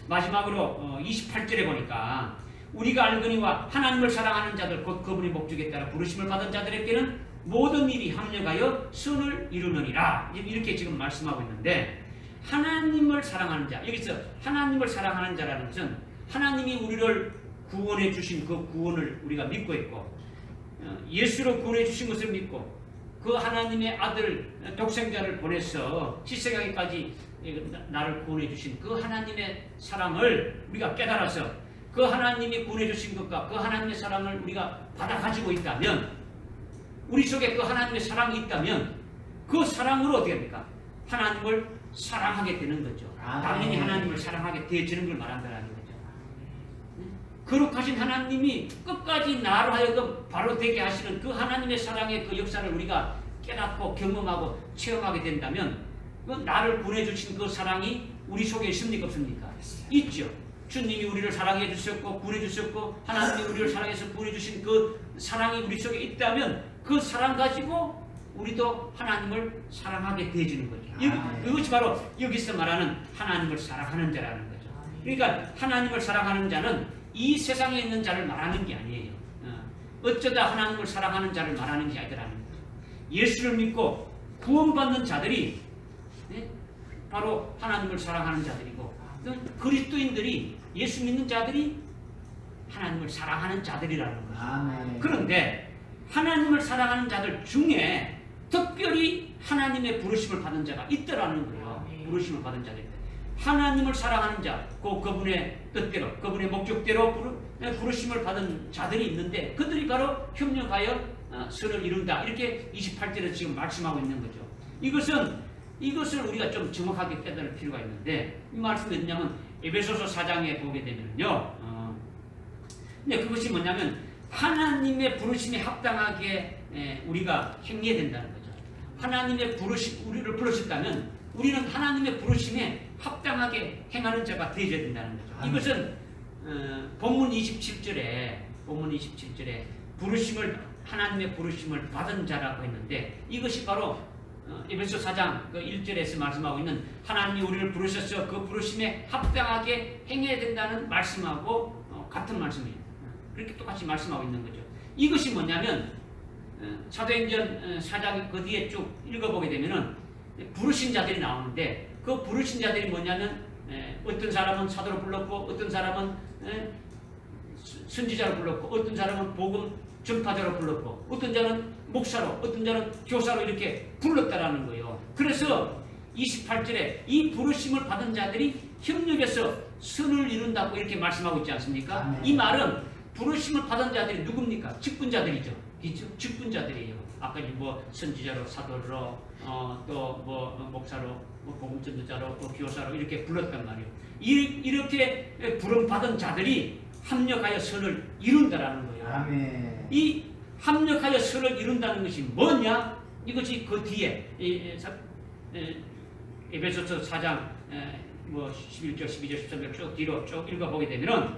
마지막으로 28절에 보니까 우리가 알거니와 하나님을 사랑하는 자들 곧 그분의 목적에 따라 부르심을 받은 자들에게는 모든 일이 합력하여 선을 이루느니라, 이렇게 지금 말씀하고 있는데, 하나님을 사랑하는 자, 여기서 하나님을 사랑하는 자라는 것은 하나님이 우리를 구원해 주신 그 구원을 우리가 믿고 있고 예수로 구원해 주신 것을 믿고 그 하나님의 아들 독생자를 보내서 십자가에까지 나를 구원해 주신 그 하나님의 사랑을 우리가 깨달아서 그 하나님이 구원해 주신 것과 그 하나님의 사랑을 우리가 받아 가지고 있다면, 우리 속에 그 하나님의 사랑이 있다면 그 사랑으로 어떻게 됩니까? 하나님을 사랑하게 되는 거죠. 아멘. 당연히 하나님을 사랑하게 되어지는 걸 말한다는 거죠. 거룩하신 하나님이 끝까지 나로 하여금 바로 되게 하시는 그 하나님의 사랑의 그 역사를 우리가 깨닫고 경험하고 체험하게 된다면, 그 나를 구원해주신 그 사랑이 우리 속에 있습니까 없습니까? 있죠. 주님이 우리를 사랑해 주셨고 구원해 주셨고 하나님이 우리를 사랑해서 구원해 주신 그 사랑이 우리 속에 있다면 그 사랑 가지고 우리도 하나님을 사랑하게 되어지는 거죠. 이것이 바로 여기서 말하는 하나님을 사랑하는 자라는 거죠. 그러니까 하나님을 사랑하는 자는 이 세상에 있는 자를 말하는 게 아니에요. 어쩌다 하나님을 사랑하는 자를 말하는 게 아니라는 거죠. 예수를 믿고 구원받는 자들이 바로 하나님을 사랑하는 자들이고, 그리스도인들이 예수 믿는 자들이 하나님을 사랑하는 자들이라는 거죠. 아멘. 그런데 하나님을 사랑하는 자들 중에 특별히 하나님의 부르심을 받은 자가 있더라는 거예요. 부르심을 받은 자들. 하나님을 사랑하는 자, 그분의 뜻대로, 그분의 목적대로 부르심을 받은 자들이 있는데, 그들이 바로 협력하여 선을 이룬다. 이렇게 28절에 지금 말씀하고 있는 거죠. 이것을 우리가 좀 정확하게 깨달을 필요가 있는데, 이 말씀이 뭐냐면 에베소서 4장에 보게 되면요. 근데 그것이 뭐냐면 하나님의 부르심에 합당하게 우리가 행해야 된다는 거죠. 하나님의 부르심, 우리를 부르셨다면 우리는 하나님의 부르심에 합당하게 행하는 자가 되어야 된다는 거죠. 이것은 본문 27절에 하나님의 부르심을 받은 자라고 했는데, 이것이 바로 에베소 4장 1절에서 말씀하고 있는 하나님이 우리를 부르셔서 그 부르심에 합당하게 행해야 된다는 말씀하고 같은 말씀이에요. 그렇게 똑같이 말씀하고 있는 거죠. 이것이 뭐냐면 사도행전 4장 그 뒤에 쭉 읽어보게 되면은 부르신 자들이 나오는데, 그 부르신 자들이 뭐냐면 어떤 사람은 사도로 불렀고, 어떤 사람은 선지자로 불렀고, 어떤 사람은 복음 전파자로 불렀고, 어떤 자는 목사로, 어떤 자는 교사로 이렇게 불렀다라는 거예요. 그래서 28절에 이 부르심을 받은 자들이 협력해서 선을 이룬다고 이렇게 말씀하고 있지 않습니까? 아멘. 이 말은 부르심을 받은 자들이 누굽니까? 직분자들이죠. 그렇죠? 직분자들이에요. 아까 뭐 선지자로, 사도로, 또 뭐 목사로, 뭐 복음 전도자로, 또 교사로 이렇게 불렀단 말이에요. 이렇게 부름 받은 자들이 합력하여 선을 이룬다라는 거예요. 아멘. 이 합력하여 선을 이룬다는 것이 뭐냐? 이것이 그 뒤에 에베소서 4장 뭐 11절, 12절, 13절 쭉 뒤로 쭉 읽어보게 되면은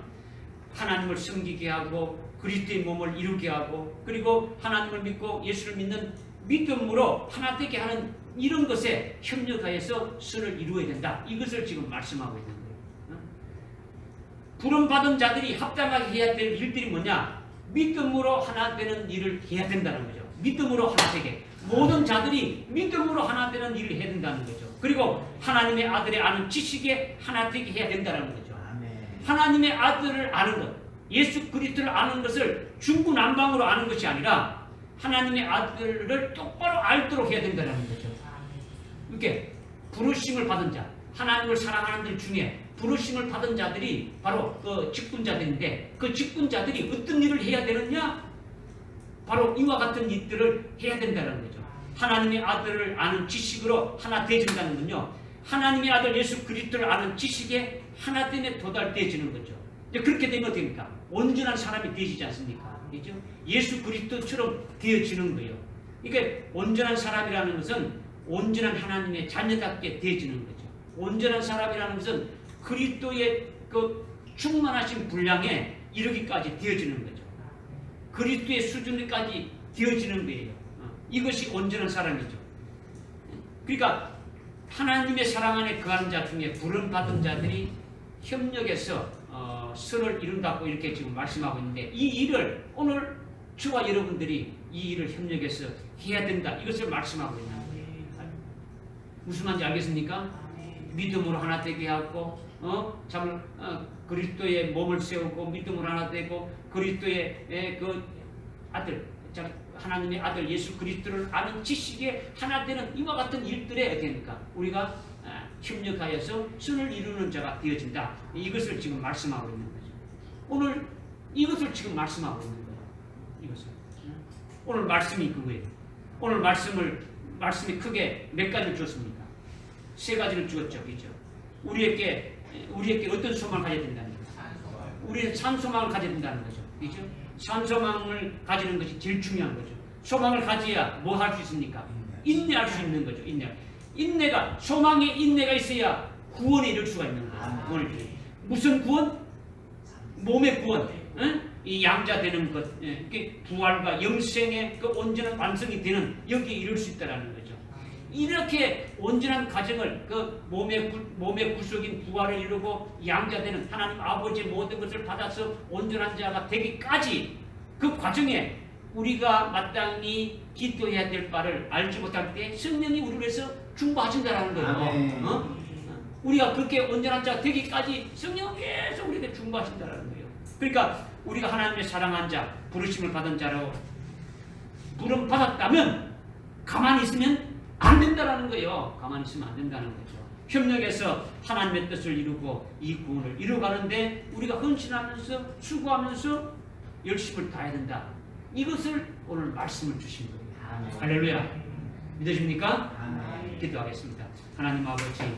하나님을 섬기게 하고 그리스도의 몸을 이루게 하고, 그리고 하나님을 믿고 예수를 믿는 믿음으로 하나 되게 하는 이런 것에 협력하여서 선을 이루어야 된다. 이것을 지금 말씀하고 있는 거예요. 부름받은 자들이 합당하게 해야 될 일들이 뭐냐? 믿음으로 하나 되는 일을 해야 된다는 거죠. 믿음으로 하나 되게. 모든 자들이 믿음으로 하나 되는 일을 해야 된다는 거죠. 그리고 하나님의 아들의 아는 지식에 하나 되게 해야 된다는 거죠. 아멘. 하나님의 아들을 아는 것, 예수 그리스도를 아는 것을 중구난방으로 아는 것이 아니라 하나님의 아들을 똑바로 알도록 해야 된다는 거죠. 이렇게 부르심을 받은 자, 하나님을 사랑하는 들 중에 부르심을 받은 자들이 바로 그 직분자들인데, 그 직분자들이 어떤 일을 해야 되느냐? 바로 이와 같은 일들을 해야 된다는 거죠. 하나님의 아들을 아는 지식으로 하나 되어진다는 건요, 하나님의 아들 예수 그리스도를 아는 지식에 하나됨에 도달되어지는 거죠. 그렇게 되면 어떻게 됩니까? 온전한 사람이 되어지지 않습니까? 그렇죠? 예수 그리스도처럼 되어지는 거예요. 그러니까 온전한 사람이라는 것은 온전한 하나님의 자녀답게 되어지는 거죠. 온전한 사람이라는 것은 그리스도의 그 충만하신 분량에 이르기까지 되어지는 거죠. 그리스도의 수준까지 되어지는 거예요. 이것이 온전한 사람이죠. 그러니까 하나님의 사랑 안에 거하는 자 중에 부름받은 자들이 협력해서 선을 이룬다고 이렇게 지금 말씀하고 있는데, 이 일을 오늘 저와 여러분들이 이 일을 협력해서 해야 된다. 이것을 말씀하고 있는 거예요. 무슨 말인지 알겠습니까? 믿음으로 하나 되게 하고, 그리스도의 몸을 세우고, 믿음으로 하나 되고, 그리스도의 그 아들, 하나님의 아들 예수 그리스도를 아는 지식에 하나 되는 이와 같은 일들에 어떻게 됩니까? 우리가 협력하여서 선을 이루는 자가 되어진다. 이것을 지금 말씀하고 있는 거죠. 오늘 이것을 지금 말씀하고 있는 거예요. 이것을. 오늘 말씀이 그거예요. 오늘 말씀이 크게 몇 가지를 줬습니까? 세 가지를 주었죠. 그죠? 우리에게 어떤 소망을 가져야 된다는 거죠. 우리는 산소망을 가져야 된다는 거죠. 그죠? 산소망을 가지는 것이 제일 중요한 거죠. 소망을 가져야 뭐 할 수 있습니까? 인내할 수 있는 거죠. 인내가 소망에 인내가 있어야 구원에 이를 수가 있는 거예요. 무슨 구원? 몸의 구원. 이 양자 되는 것, 부활과 영생의 그 온전한 완성이 되는 여기에 이룰 수 있다라는 거죠. 이렇게 온전한 과정을 그 몸의 구속인 부활을 이루고 양자 되는 하나님 아버지의 모든 것을 받아서 온전한 자가 되기까지 그 과정에 우리가 마땅히 기도해야 될 바를 알지 못할 때 성령이 우리를 위해서 중보하신다라는 거예요. 우리가 그렇게 온전한 자가 되기까지 성령은 계속 우리에게 중보하신다라는 거예요. 그러니까 우리가 하나님의 사랑한 자, 부르심을 받은 자로 부름 받았다면 가만히 있으면 안 된다라는 거예요. 가만히 있으면 안 된다는 거죠. 협력해서 하나님의 뜻을 이루고 이 구원을 이루어가는데 우리가 헌신하면서 수고하면서 열심을 다해야 된다. 이것을 오늘 말씀을 주신 거예요. 할렐루야. 믿으십니까? 기도하겠습니다. 하나님 아버지,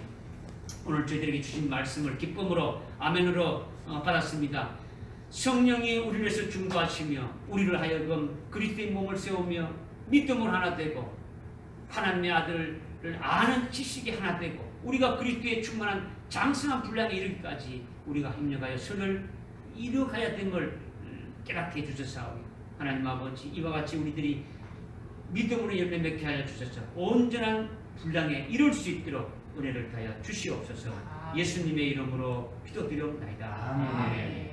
오늘 저희들에게 주신 말씀을 기쁨으로 아멘으로 받았습니다. 성령이 우리를 위해서 중보하시며 우리를 하여금 그리스도의 몸을 세우며 믿음을 하나 되고 하나님의 아들을 아는 지식이 하나 되고 우리가 그리스도의 충만한 장성한 분량에 이르기까지 우리가 협력하여 선을 이루어가야 됨을 깨닫게 해주셨사오니 하나님 아버지, 이와 같이 우리들이 믿음으로 열매 맺게 하여 주셔서 온전한 분량에 이룰 수 있도록 은혜를 다하여 주시옵소서. 예수님의 이름으로 기도드려옵나이다. 아멘.